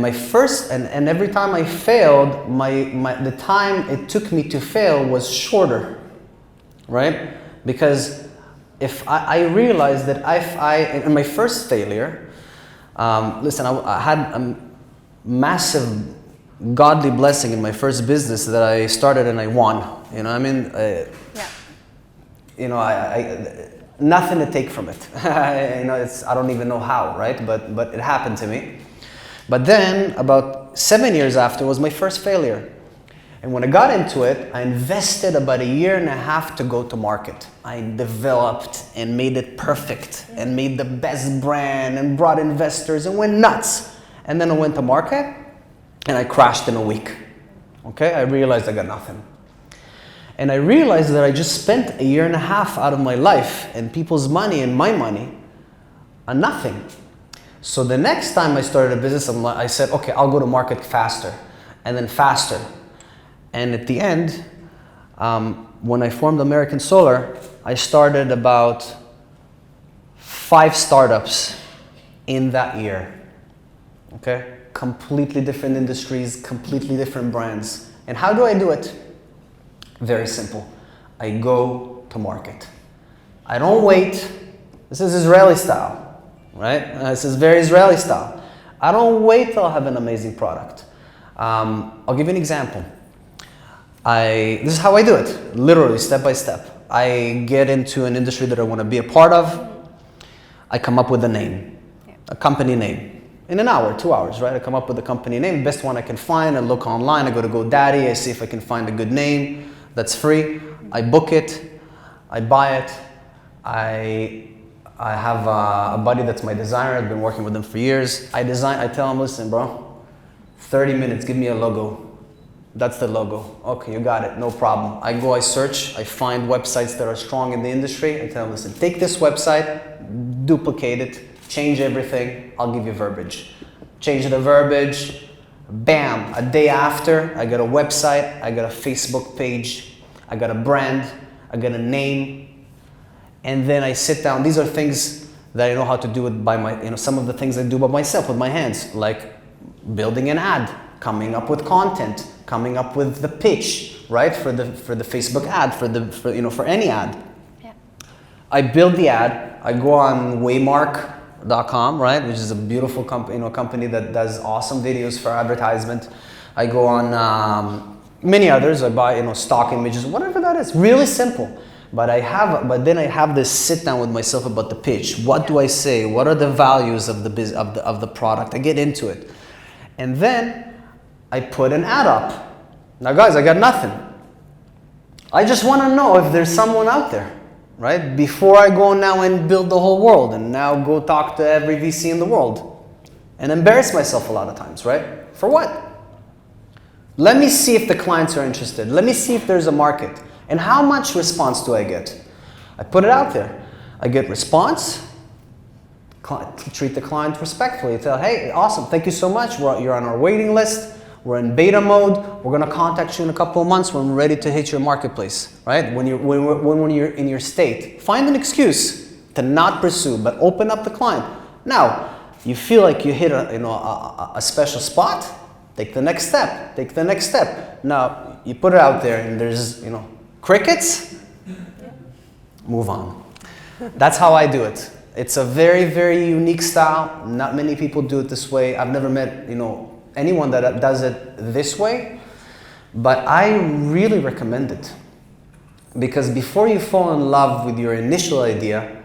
my first and every time I failed, the time it took me to fail was shorter, right? Because if I realized that if in my first failure, listen, I had a massive godly blessing in my first business that I started and I won. You know what I mean? You know, nothing to take from it. You know, I don't even know how, right? But it happened to me. But then, about 7 years after, was my first failure. And when I got into it, I invested about 1.5 years to go to market. I developed and made it perfect and made the best brand and brought investors and went nuts. And then I went to market and I crashed in a week. Okay, I realized I got nothing. And I realized that I just spent 1.5 years out of my life and people's money and my money on nothing. So the next time I started a business, I said, okay, I'll go to market faster and then faster. And at the end, when I formed American Solar, I started about 5 startups in that year. Okay? Completely different industries, completely different brands. And how do I do it? Very simple. I go to market. I don't wait. This is Israeli style, right? This is very Israeli style. I don't wait till I have an amazing product. I'll give you an example. This is how I do it, literally step by step. I get into an industry that I want to be a part of. I come up with a name, a company name. In 1 hour, 2 hours, right? I come up with a company name, best one I can find. I look online, I go to GoDaddy, I see if I can find a good name that's free. I book it, I buy it. I have a buddy that's my designer. I've been working with him for years. I tell him, listen, bro, 30 minutes, give me a logo. That's the logo. Okay, you got it, no problem. I go, I search, I find websites that are strong in the industry. I tell them, listen, take this website, duplicate it, change everything, I'll give you verbiage. Change the verbiage, bam, a day after, I got a website, I got a Facebook page, I got a brand, I got a name, and then I sit down. These are things that I know how to do it by some of the things I do by myself with my hands, like building an ad, coming up with content, coming up with the pitch, right? For the Facebook ad, for any ad. Yeah. I build the ad, I go on Waymark.com, right, which is a beautiful company that does awesome videos for advertisement. I go on many others. I buy stock images, whatever that is. Really simple. But then I have this sit down with myself about the pitch. What do I say? What are the values of the product? I get into it, and then I put an ad up. Now, guys, I got nothing. I just want to know if there's someone out there. Right? Before I go now and build the whole world and now go talk to every VC in the world and embarrass myself a lot of times, right? For what? Let me see if the clients are interested. Let me see if there's a market. And how much response do I get? I put it out there. I get response. Treat the client respectfully. Tell, hey, awesome, thank you so much. You're on our waiting list. We're in beta mode. We're going to contact you in a couple of months when we're ready to hit your marketplace, right? When you're in your state. Find an excuse to not pursue, but open up the client. Now, you feel like you hit a special spot, take the next step. Take the next step. Now, you put it out there and there's, crickets. Move on. That's how I do it. It's a very, very unique style. Not many people do it this way. I've never met, anyone that does it this way, but I really recommend it, because before you fall in love with your initial idea,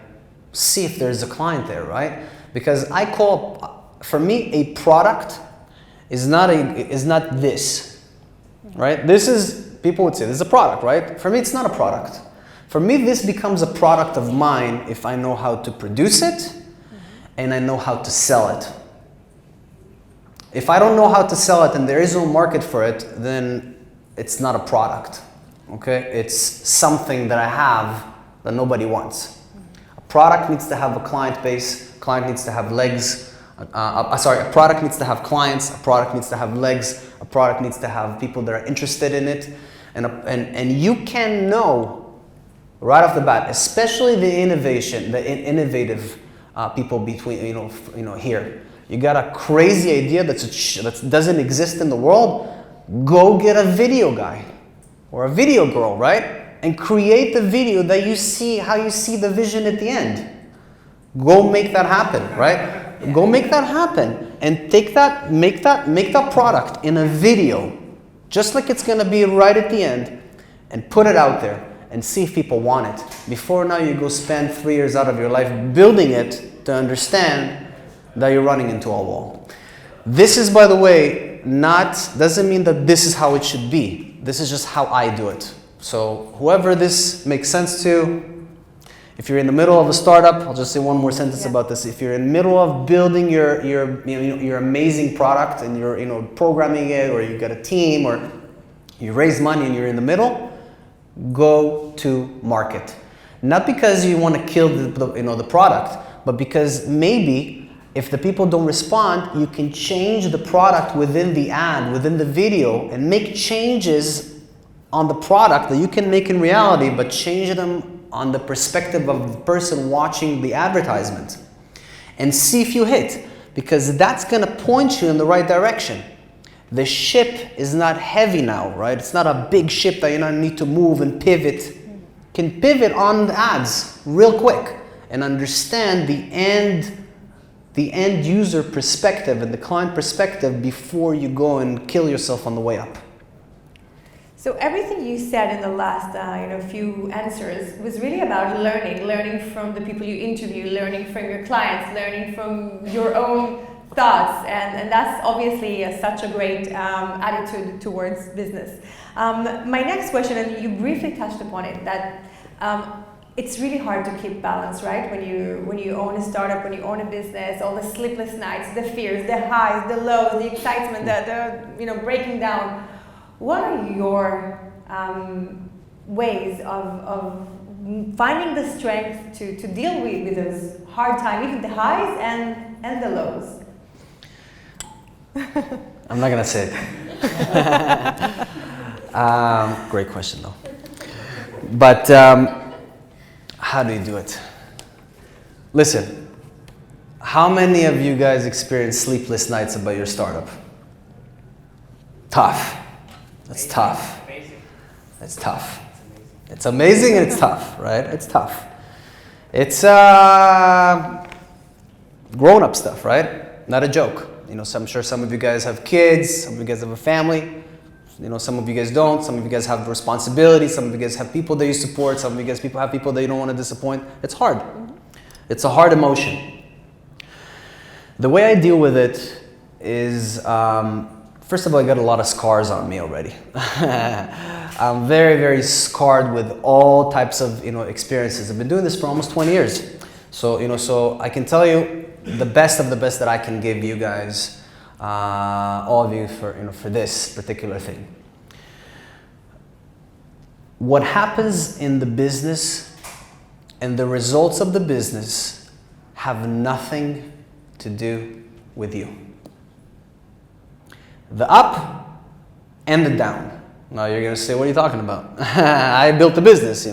see if there's a client there, right? Because for me, a product is not this, right? People would say this is a product, right? For me, it's not a product. For me, this becomes a product of mine if I know how to produce it and I know how to sell it. If I don't know how to sell it and there is no market for it, then it's not a product, okay? It's something that I have that nobody wants. A product needs to have a client base, a client needs to have legs, a product needs to have clients, a product needs to have legs, a product needs to have people that are interested in it, and you can know right off the bat, especially the innovative people between, here. You got a crazy idea that doesn't exist in the world, go get a video guy or a video girl, right? And create the video that you see, how you see the vision at the end. Go make that happen, right? Yeah. Go make that happen and make that product in a video, just like it's gonna be right at the end, and put it out there and see if people want it. Before now you go spend 3 years out of your life building it to understand that you're running into a wall. This is, by the way, doesn't mean that this is how it should be. This is just how I do it. So whoever this makes sense to, if you're in the middle of a startup, I'll just say one more sentence about this. If you're in the middle of building your amazing product and you're programming it, or you got a team, or you raise money and you're in the middle, go to market. Not because you want to kill the product, but because maybe if the people don't respond, you can change the product within the ad, within the video, and make changes on the product that you can make in reality, but change them on the perspective of the person watching the advertisement. And see if you hit, because that's gonna point you in the right direction. The ship is not heavy now, right? It's not a big ship that you don't need to move and pivot. You can pivot on the ads real quick and understand the end user perspective and the client perspective before you go and kill yourself on the way up. So everything you said in the last few answers was really about learning from the people you interview, learning from your clients, learning from your own thoughts, and that's obviously such a great attitude towards business. My next question, and you briefly touched upon it, that it's really hard to keep balance, right? When you own a startup, when you own a business, all the sleepless nights, the fears, the highs, the lows, the excitement, the breaking down. What are your ways of finding the strength to deal with those hard times, even the highs and the lows? I'm not gonna say it. Great question though. But how do you do it? Listen, how many of you guys experience sleepless nights about your startup? Tough. That's tough. It's tough. It's amazing and it's tough, right? It's tough. It's grown-up stuff, right? Not a joke. I'm sure some of you guys have kids, some of you guys have a family. Some of you guys don't. Some of you guys have responsibilities. Some of you guys have people that you support. Some of you guys have people that you don't want to disappoint. It's hard. It's a hard emotion. The way I deal with it is, first of all, I got a lot of scars on me already. I'm very, very scarred with all types of experiences. I've been doing this for almost 20 years. So I can tell you the best of the best that I can give you guys, all of you, for this particular thing. What happens in the business and the results of the business have nothing to do with you. The up and the down. Now you're gonna say, what are you talking about? I built the business,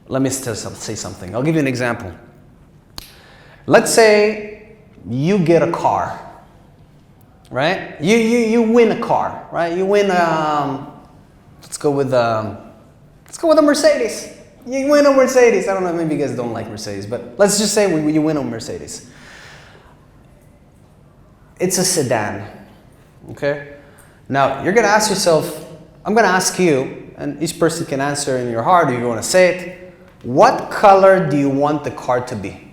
Let me say something. I'll give you an example. Let's say you get a car, right? You win a car, right? You win. Let's go with a Mercedes. You win a Mercedes. I don't know. Maybe you guys don't like Mercedes, but let's just say you win a Mercedes. It's a sedan, okay? Now you're gonna ask yourself. I'm gonna ask you, and each person can answer in your heart, or you want to say it. What color do you want the car to be?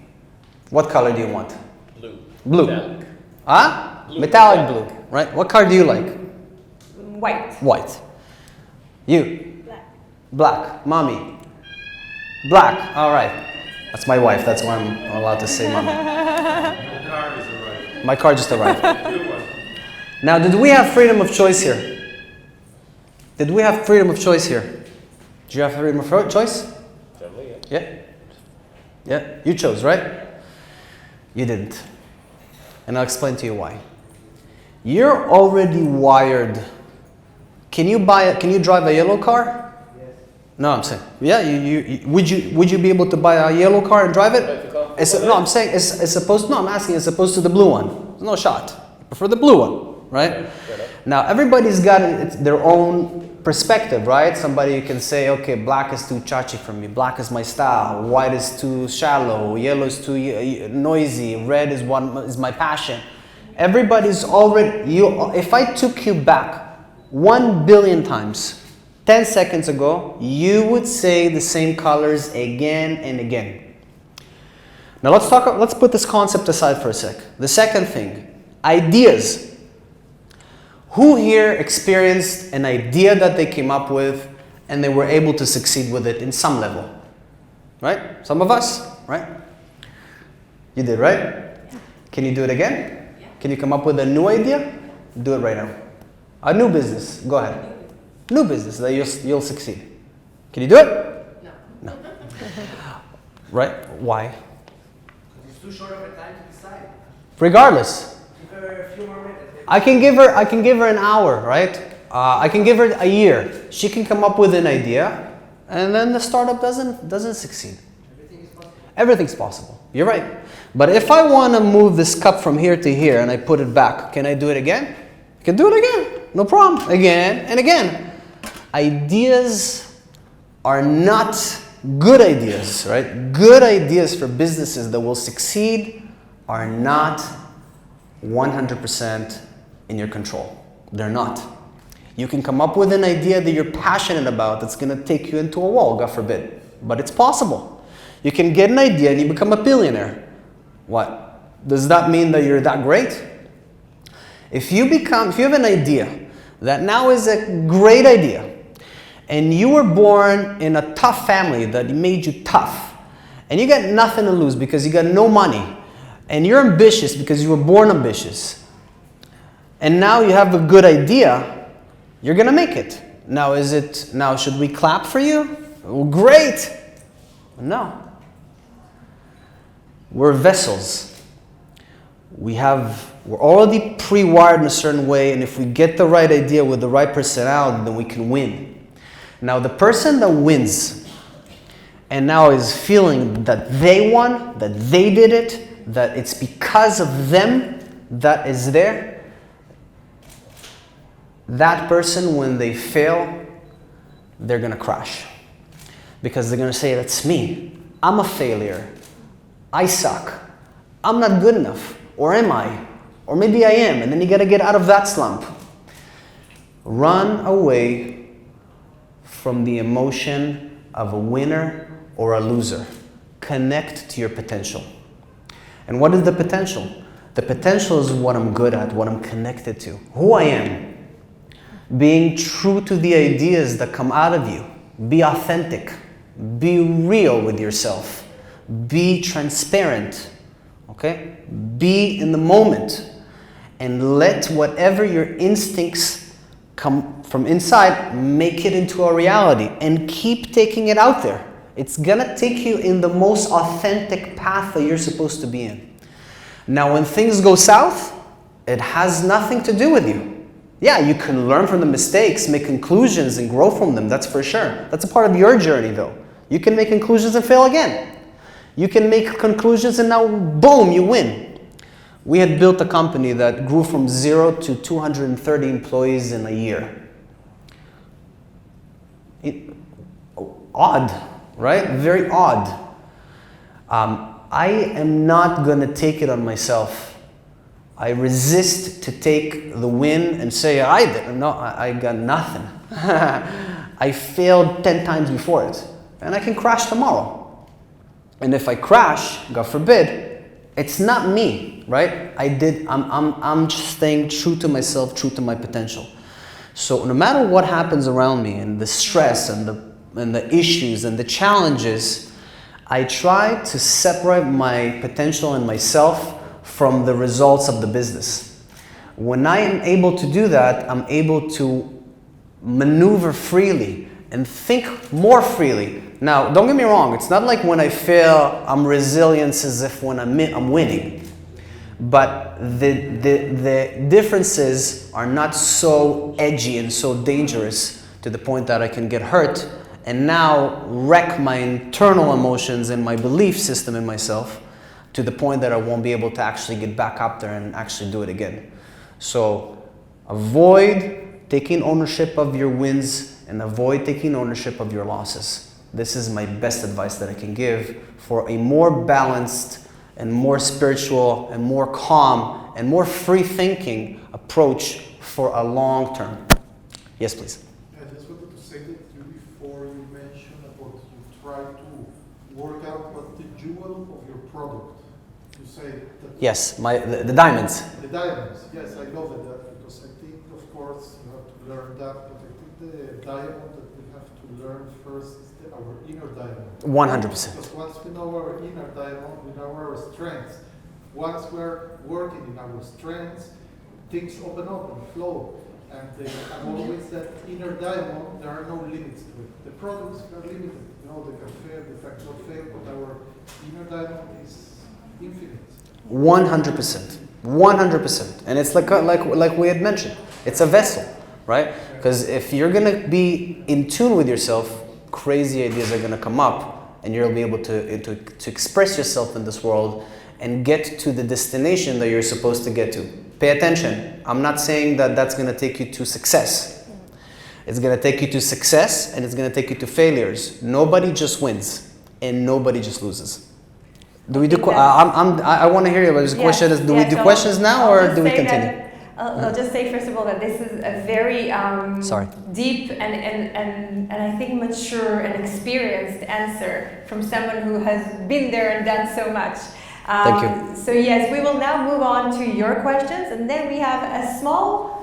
What color do you want? Blue. Blue. Metallic. Huh? Blue. Metallic blue, right? What color do you like? White. White. You? Black. Black. Mommy? Black. All right. That's my wife. That's why I'm allowed to say mommy. My car is arrived. My car just arrived. Good one. Now, did we have freedom of choice here? Did we have freedom of choice here? Did you have freedom of choice? Yeah? Yeah? You chose, right? You didn't. And I'll explain to you why. You're already wired. Can you drive a yellow car? Yes. No, I'm saying, yeah, would you be able to buy a yellow car and drive it? I'm saying it's opposed. No, I'm asking as opposed to the blue one. There's no shot. I prefer the blue one, right? Now everybody's got their own perspective, right? Somebody can say, okay, black is too chachi for me. Black is my style. White is too shallow. Yellow is too noisy. Red is my passion. Everybody's already. If I took you back 1 billion times, 10 seconds ago, you would say the same colors again and again. Now let's put this concept aside for a sec. The second thing, ideas. Who here experienced an idea that they came up with and they were able to succeed with it in some level? Right? Some of us, right? You did, right? Can you do it again? Yeah. Can you come up with a new idea? Do it right now. A new business. Go ahead. New business that you'll succeed. Can you do it? No. No. Right? Why? Because it's too short of a time to decide. Regardless. Give her a few more minutes. I can give her an hour, right? I can give her a year. She can come up with an idea, and then the startup doesn't succeed. Everything is possible. Everything's possible. You're right. But if I want to move this cup from here to here and I put it back, can I do it again? I can do it again. No problem. Again and again. Ideas are not good ideas, right? Good ideas for businesses that will succeed are not 100% in your control. They're not. You can come up with an idea that you're passionate about that's going to take you into a wall, God forbid. But it's possible. You can get an idea and you become a billionaire. What? Does that mean that you're that great? If you have an idea that now is a great idea, and you were born in a tough family that made you tough, and you got nothing to lose because you got no money, and you're ambitious because you were born ambitious, and now you have a good idea, you're gonna make it. Now should we clap for you? Well, great. No. We're vessels. We're already pre-wired in a certain way, and if we get the right idea with the right personality, then we can win. Now the person that wins and now is feeling that they won, that they did it, that it's because of them that is there, that person, when they fail, they're going to crash. Because they're going to say, that's me. I'm a failure. I suck. I'm not good enough. Or am I? Or maybe I am. And then you got to get out of that slump. Run away from the emotion of a winner or a loser. Connect to your potential. And what is the potential? The potential is what I'm good at, what I'm connected to, who I am. Being true to the ideas that come out of you. Be authentic. Be real with yourself. Be transparent. Okay? Be in the moment. And let whatever your instincts come from inside, make it into a reality. And keep taking it out there. It's gonna take you in the most authentic path that you're supposed to be in. Now, when things go south, it has nothing to do with you. Yeah, you can learn from the mistakes, make conclusions, and grow from them. That's for sure. That's a part of your journey, though. You can make conclusions and fail again. You can make conclusions and now, boom, you win. We had built a company that grew from 0 to 230 employees in a year. Odd, right? Very odd. I am not going to take it on myself. I resist to take the win and say, I did. No, I got nothing. I failed 10 times before it. And I can crash tomorrow. And if I crash, God forbid, it's not me, right? I'm just staying true to myself, true to my potential. So no matter what happens around me, and the stress and the issues and the challenges, I try to separate my potential and myself from the results of the business. When I am able to do that, I'm able to maneuver freely and think more freely. Now, don't get me wrong, it's not like when I fail, I'm resilient as if when I'm winning. But the differences are not so edgy and so dangerous to the point that I can get hurt and now wreck my internal emotions and my belief system in myself. to the point that I won't be able to actually get back up there and actually do it again. So avoid taking ownership of your wins and avoid taking ownership of your losses. This is my best advice that I can give for a more balanced and more spiritual and more calm and more free thinking approach for a long term. Yes, please. I just wanted to say that before you mentioned about you try to work out what the jewel of your product. You say that Yes, the diamonds. the diamonds. Yes, I love that because I think, of course, you have to learn that. But I think the diamond that we have to learn first is our inner diamond. 100%. Because once we know our inner diamond, we know our strengths. Once we're working in our strengths, things open up and flow. And I'm always that inner diamond, there are no limits to it. The products are limited, they can fail, the factor fail, but our inner diamond is infinite. 100%. 100%. And it's like we had mentioned, it's a vessel, right? Because if you're going to be in tune with yourself, crazy ideas are going to come up and you'll be able to express yourself in this world and get to the destination that you're supposed to get to. Pay attention. I'm not saying that that's going to take you to success. It's going to take you to success and it's going to take you to failures. Nobody just wins and nobody just loses. Do we do? I want to hear you. But the question is, do we do questions now or do we continue? I'll just say first of all that this is a very deep and I think mature and experienced answer from someone who has been there and done so much. Thank you. So yes, we will now move on to your questions, and then we have a small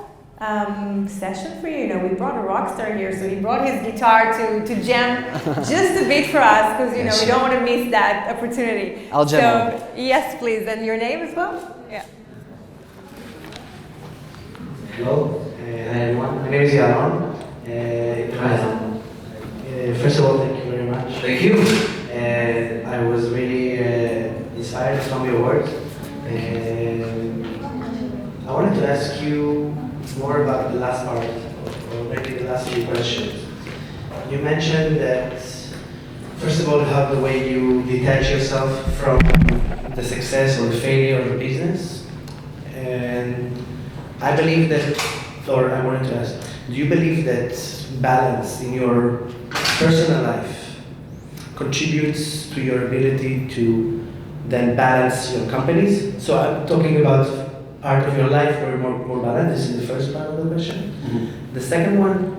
session for you. We brought a rock star here, so he brought his guitar to jam just a bit for us, because we don't want to miss that opportunity. I'll jam. So yes, please, and your name as well. Yeah. Hello, hi everyone. My name is Yaron. First of all, thank you very much. Thank you. I was really inspired from your words. I wanted to ask you more about the last part, or maybe the last few questions. You mentioned that, first of all, how the way you detach yourself from the success or the failure of the business. And I believe that, or I wanted to ask, do you believe that balance in your personal life contributes to your ability to then balance your companies? So I'm talking about part of your life where more balance. This is the first part of the question. Mm-hmm. The second one,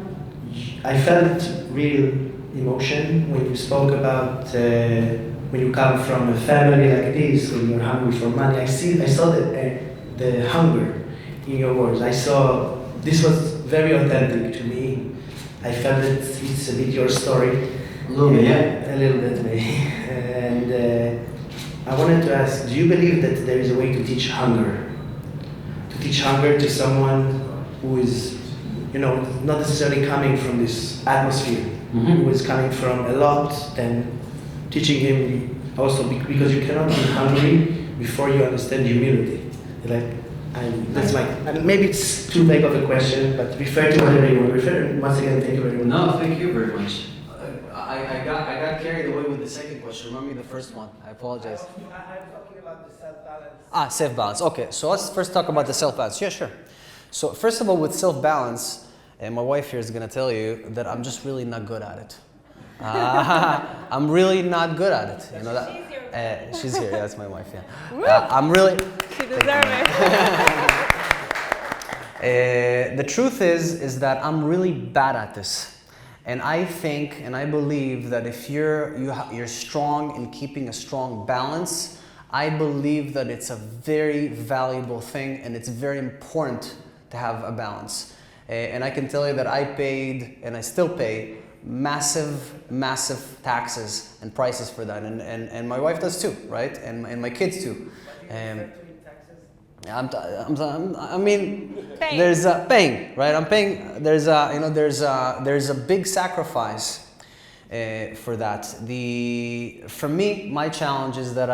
I felt real emotion when you spoke about when you come from a family like this, when you're hungry for money. I saw the hunger in your words. I saw this was very authentic to me. I felt that it's a bit your story. A little bit, yeah. A little bit, maybe. And I wanted to ask, do you believe that there is a way to teach hunger? To teach hunger to someone who is, not necessarily coming from this atmosphere, who is coming from a lot, then teaching him also, because you cannot be hungry before you understand humility. Maybe it's too big of a question, but refer to whatever you want. Once again, thank you very much. No, thank you very much. I got carried away with the second question. Remind me the first one. I apologize. I'm talking about the self-balance. Self-balance. Okay, so let's first talk about the self-balance. Yeah, sure. So first of all, with self-balance, and my wife here is going to tell you that I'm just really not good at it. I'm really not good at it. She's here. Yeah, that's my wife. Yeah. I'm really. She deserves it. The truth is that I'm really bad at this. And I think and I believe that if you're strong in keeping a strong balance, I believe that it's a very valuable thing and it's very important to have a balance. And I can tell you that I paid and I still pay massive taxes and prices for that. And my wife does too, right? And my kids too. Paying. There's paying, right? I'm paying. There's a big sacrifice for that. For me, my challenge is that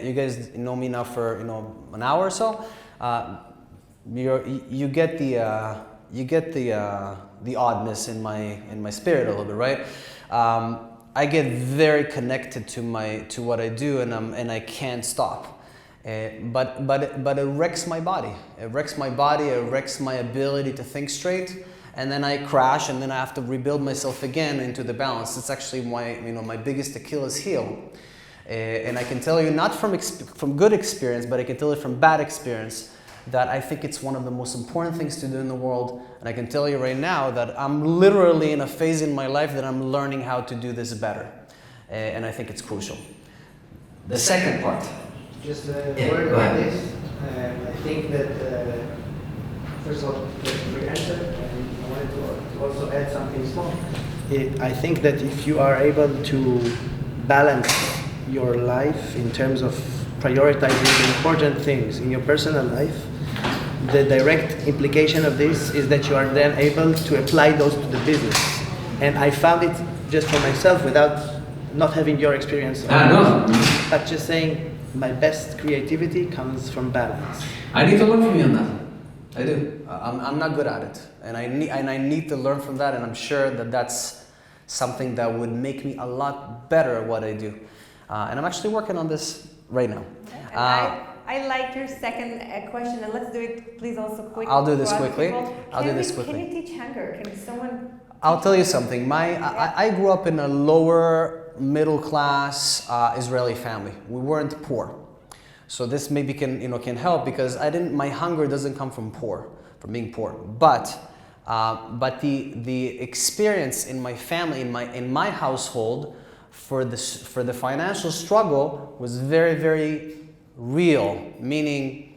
you guys know me now for an hour or so. You get the oddness in my spirit a little bit, right? I get very connected to what I do, and I can't stop. But it wrecks my body. It wrecks my body. It wrecks my ability to think straight. And then I crash, and then I have to rebuild myself again into the balance. It's actually my biggest Achilles heel. And I can tell you, not from good experience, but I can tell you from bad experience, that I think it's one of the most important things to do in the world. And I can tell you right now that I'm literally in a phase in my life that I'm learning how to do this better. And I think it's crucial. The second part. Just a word about this. I think that, first of all, thank you for your answer. And I wanted to also add something small. I think that if you are able to balance your life in terms of prioritizing important things in your personal life, the direct implication of this is that you are then able to apply those to the business. And I found it just for myself without not having your experience. No. But just saying my best creativity comes from balance. I need to learn from you on that. I do. I'm not good at it, and I need to learn from that. And I'm sure that that's something that would make me a lot better at what I do. And I'm actually working on this right now. I like your second question, and let's do it, please, also quickly. I'll do this for other quickly. people. Can you teach hunger? Can someone? I'll tell you something. I grew up in a lower middle class Israeli family. We weren't poor, so this maybe can help, because my hunger doesn't come from being poor, but the experience in my family, in my household, for the financial struggle was very, very real. Meaning,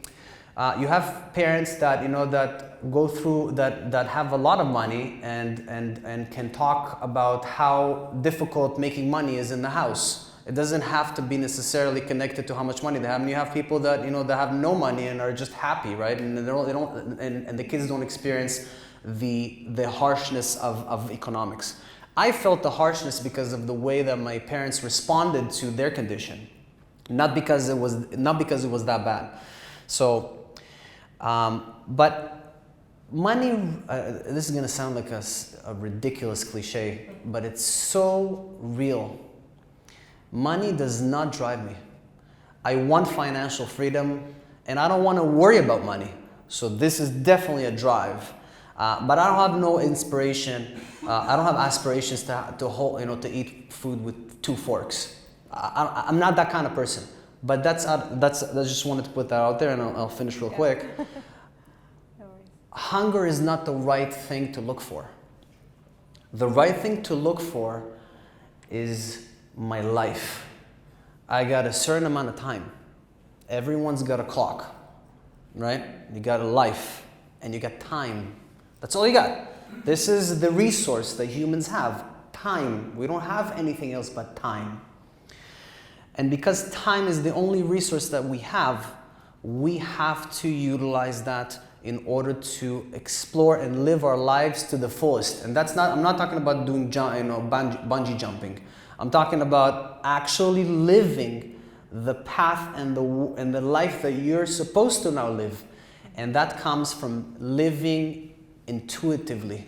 you have parents that that go through that have a lot of money and can talk about how difficult making money is in the house. It doesn't have to be necessarily connected to how much money they have. And you have people that that have no money and are just happy, right? And and the kids don't experience the harshness of economics. I felt the harshness because of the way that my parents responded to their condition, not because it was that bad. So, but money. This is gonna sound like a ridiculous cliche, but it's so real. Money does not drive me. I want financial freedom, and I don't want to worry about money. So this is definitely a drive. But I don't have no inspiration. I don't have aspirations to hold, to eat food with 2 forks. I'm not that kind of person. But I just wanted to put that out there, and I'll finish real quick. No worries. Hunger is not the right thing to look for. The right thing to look for is my life. I got a certain amount of time. Everyone's got a clock, right? You got a life, and you got time. That's all you got. This is the resource that humans have, time. We don't have anything else but time. And because time is the only resource that we have to utilize that in order to explore and live our lives to the fullest. And I'm not talking about doing bungee jumping. I'm talking about actually living the path and the life that you're supposed to now live. And that comes from living intuitively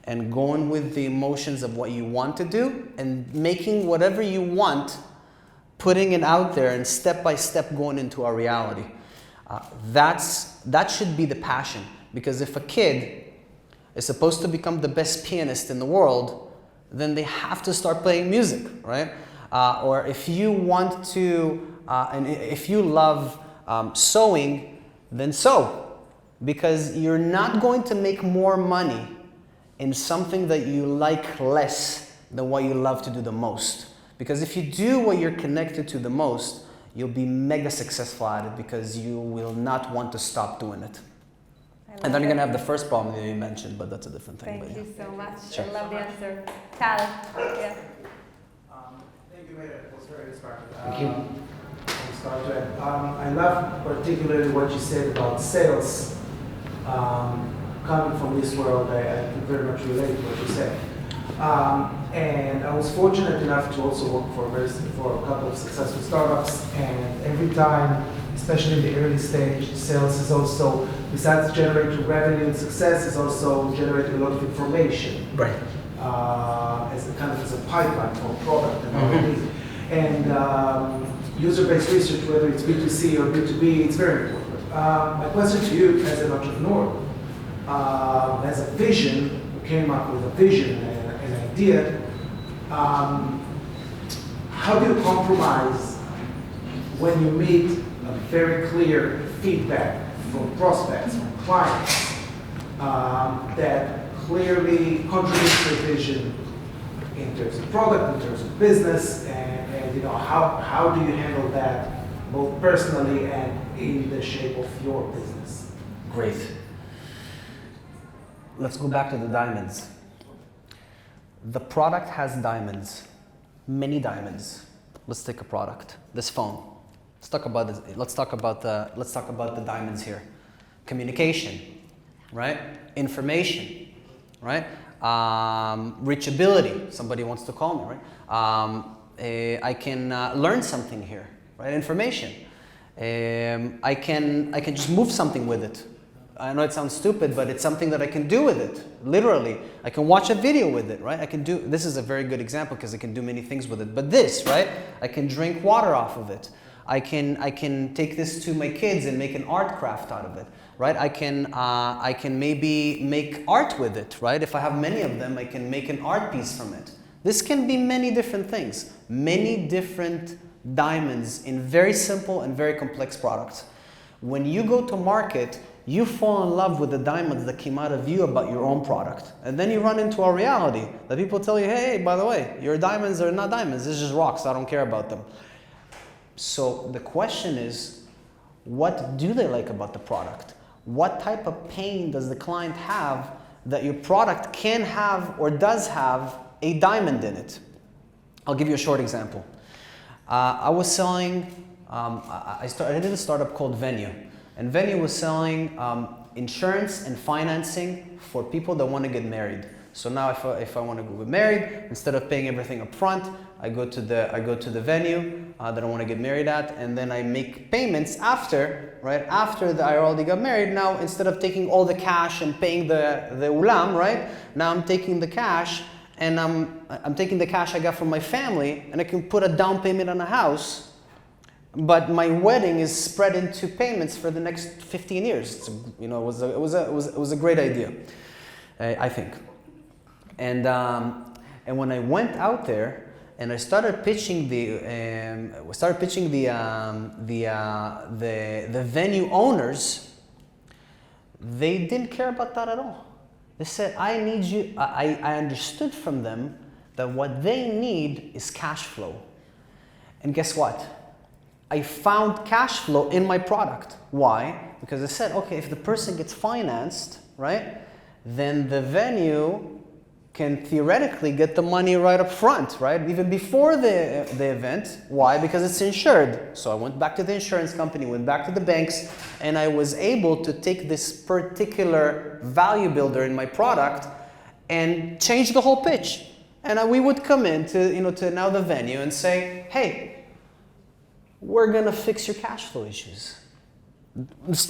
and going with the emotions of what you want to do and making whatever you want, putting it out there and step by step going into our reality. That should be the passion, because if a kid is supposed to become the best pianist in the world, then they have to start playing music, right? Or if you want to, and if you love sewing, then sew. Because you're not going to make more money in something that you like less than what you love to do the most. Because if you do what you're connected to the most, you'll be mega successful at it, because you will not want to stop doing it. And then you're going to have the first problem that you mentioned, but that's a different thing. Thank you so much. Sure. I love the answer. Tal, yeah. Thank you, Meir. It was very inspiring. Thank you. I love particularly what you said about sales. Coming from this world, I can very much relate to what you said. And I was fortunate enough to also work for a couple of successful startups, and every time, especially in the early stage, sales is also, besides generating revenue and success, is also generating a lot of information. Right. as a kind of as a pipeline for product and R&D. And user-based research, whether it's B2C or B2B, it's very important. My question to you as an entrepreneur, as a vision, who came up with a vision and an idea, how do you compromise when you meet a very clear feedback from prospects, from clients, that clearly contradicts your vision in terms of product, in terms of business, and you know, how do you handle that both personally and in the shape of your business? Great. Let's go back to the diamonds. The product has diamonds, many diamonds. Let's take a product, this phone. Let's talk about this. Let's talk about the diamonds here. Communication, right? Information, right? Reachability. Somebody wants to call me, right? I can learn something here, right? Information. I can just move something with it. I know it sounds stupid, but it's something that I can do with it. Literally, I can watch a video with it, right? This is a very good example because I can do many things with it. But this, right? I can drink water off of it. I can take this to my kids and make an art craft out of it, right? I can maybe make art with it, right? If I have many of them, I can make an art piece from it. This can be many different things, many different diamonds in very simple and very complex products. When you go to market, you fall in love with the diamonds that came out of you about your own product. And then you run into a reality that people tell you, hey, by the way, your diamonds are not diamonds, it's just rocks, I don't care about them. So the question is, what do they like about the product? What type of pain does the client have that your product can have or does have a diamond in it? I'll give you a short example. I was selling, I did a startup called Venue. And Venue was selling insurance and financing for people that want to get married. So now if I want to get married, instead of paying everything up front, I go to the venue that I want to get married at, and then I make payments after, right? After I already got married, now instead of taking all the cash and paying the ulam, right? Now I'm taking the cash and I'm taking the cash I got from my family, and I can put a down payment on a house. But my wedding is spread into payments for the next 15 years. It was a great idea, I think. And when I went out there and I started pitching the venue owners, they didn't care about that at all. They said, I need you. I understood from them that what they need is cash flow. And guess what? I found cash flow in my product. Why? Because I said, okay, if the person gets financed, right, then the venue can theoretically get the money right up front, right, even before the event. Why? Because it's insured. So I went back to the insurance company, went back to the banks, and I was able to take this particular value builder in my product and change the whole pitch. And we would come in to now the venue and say, hey, we're gonna fix your cash flow issues.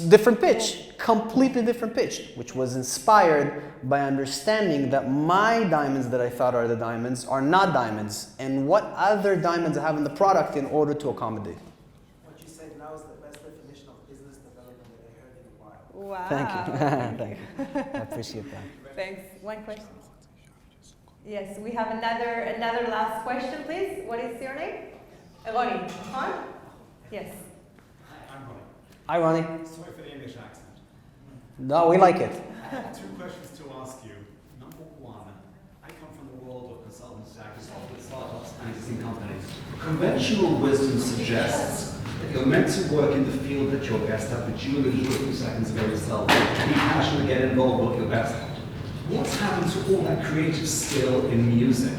Different pitch, completely different pitch, which was inspired by understanding that my diamonds that I thought are the diamonds are not diamonds, and what other diamonds I have in the product in order to accommodate. What you said now is the best definition of business development that I heard in a while. Wow. Thank you. Thank you. I appreciate that. Thanks. One question. Yes, we have another last question, please. What is your name? Ronnie. Huh? Yes. I'm Ronnie. Hi, Ronnie. Sorry for the English accent. No, we like it. I have two questions to ask you. Number one, I come from the world of consultants, actors, with startups and existing companies. Conventional wisdom suggests that you're meant to work in the field that you're best at, but you alluded to a few seconds ago yourself. Be passionate, get involved, look your best at. What's happened to all that creative skill in music?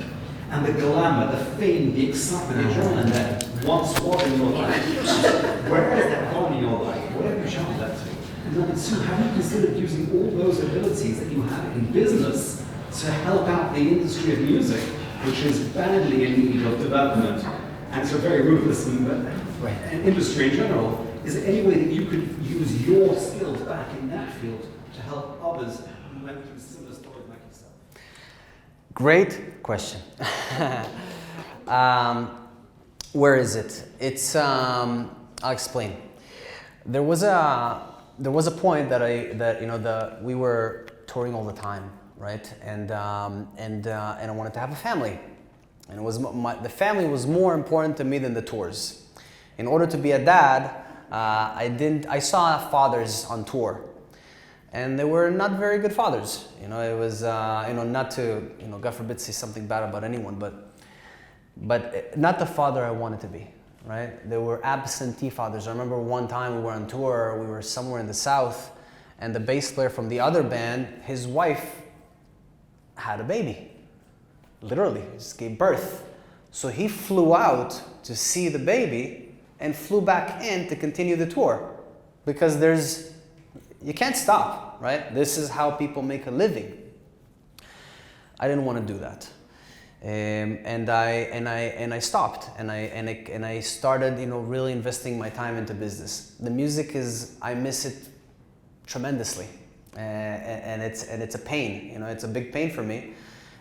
And the glamour, the fame, the excitement, the adrenaline that once was in your life. Where has that gone in your life? Where have you channeled that to? And number two, have you considered using all those abilities that you have in business to help out the industry of music, which is badly in need of development, and it's a very ruthless industry in general? Is there any way that you could use your skills back in that field to help others who went through similar stories like yourself? Great question. Where is it? It's I'll explain. There was a point that we were touring all the time, right? And I wanted to have a family, and the family was more important to me than the tours. In order to be a dad, I saw fathers on tour, and they were not very good fathers. It was not to God forbid say something bad about anyone, but not the father I wanted to be. Right? They were absentee fathers. I remember one time we were on tour, we were somewhere in the south, and the bass player from the other band, his wife had a baby. Literally, just gave birth. So he flew out to see the baby and flew back in to continue the tour. Because you can't stop, right? This is how people make a living. I didn't want to do that. And I stopped, and I started, really investing my time into business. The music I miss it tremendously, and it's a pain. It's a big pain for me,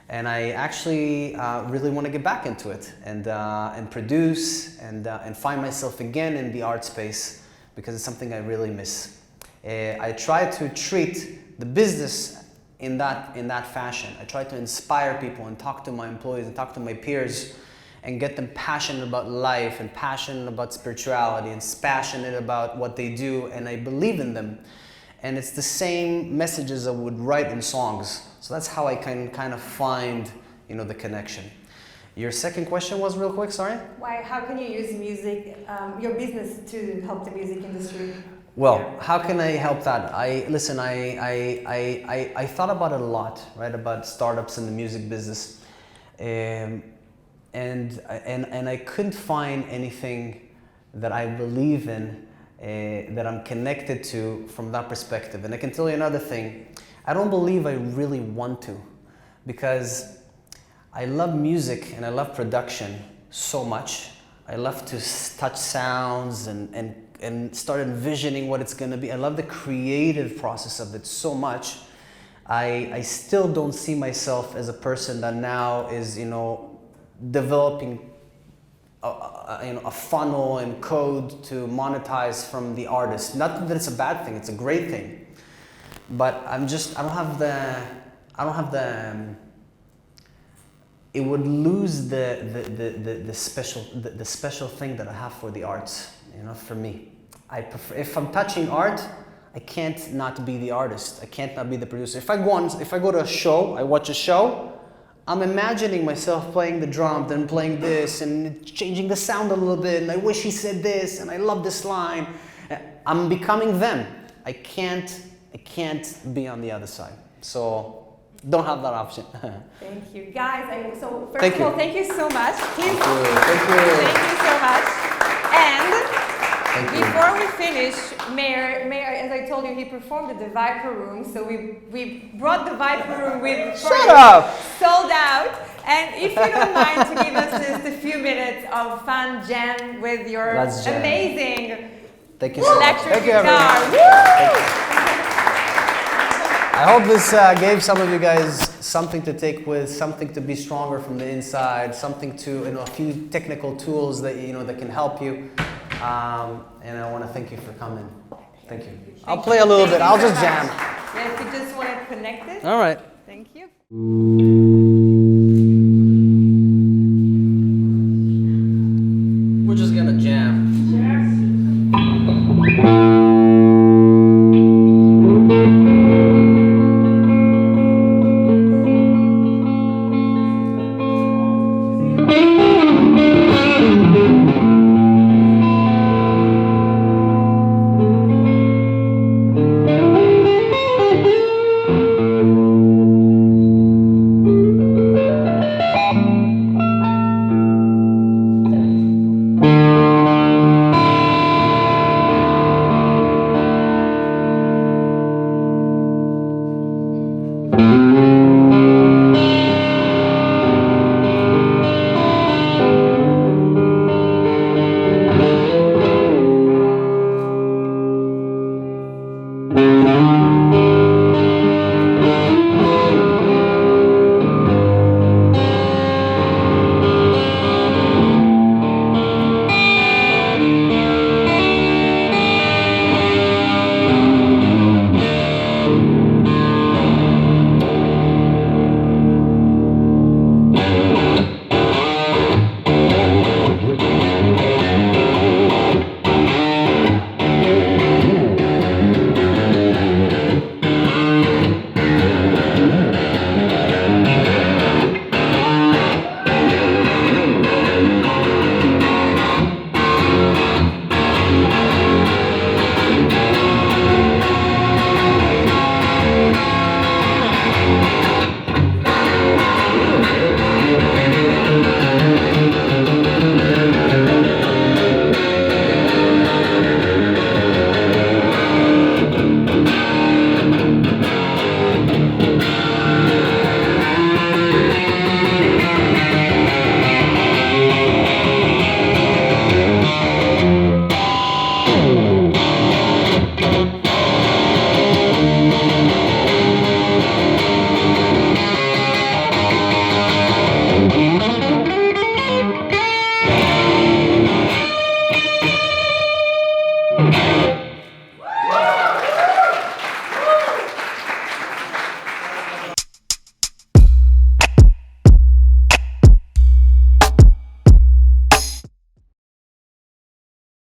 and I actually really want to get back into it and produce and find myself again in the art space, because it's something I really miss. I try to treat the business in that fashion. I try to inspire people and talk to my employees and talk to my peers and get them passionate about life and passionate about spirituality and passionate about what they do, and I believe in them. And it's the same messages I would write in songs. So that's how I can kind of find, the connection. Your second question was, real quick, sorry? How can you use music, your business, to help the music industry? Well, how can I help that? I thought about it a lot, right? About startups in the music business, and I couldn't find anything that I believe in, that I'm connected to from that perspective. And I can tell you another thing. I don't believe I really want to, because I love music and I love production so much. I love to touch sounds and start envisioning what it's going to be. I love the creative process of it so much. I still don't see myself as a person that now is, developing a funnel and code to monetize from the artist. Not that it's a bad thing, it's a great thing. But I don't have the it would lose the special thing that I have for the arts. For me, I prefer, if I'm touching art, I can't not be the artist. I can't not be the producer. If I go to a show, I watch a show, I'm imagining myself playing the drum, then playing this, and changing the sound a little bit, and I wish he said this, and I love this line. I'm becoming them. I can't be on the other side. So don't have that option. Thank you, guys. First Thank of all, you. thank you so much. Thank you. Thank you so much. And Thank you. before we finish, Meir, as I told you, he performed at the Viper Room. So we brought the Viper Room with Shut up! sold out. And if you don't mind to give us just a few minutes of fun jam with your Let's jam. amazing Thank you so much. electric Thank you, guitar. everyone. Woo! I hope this gave some of you guys something to take with, something to be stronger from the inside, something to, a few technical tools that that can help you. And I want to thank you for coming. Thank you. I'll play a little bit. I'll just jam. Yeah, if you just want to connect it. All right. Thank you.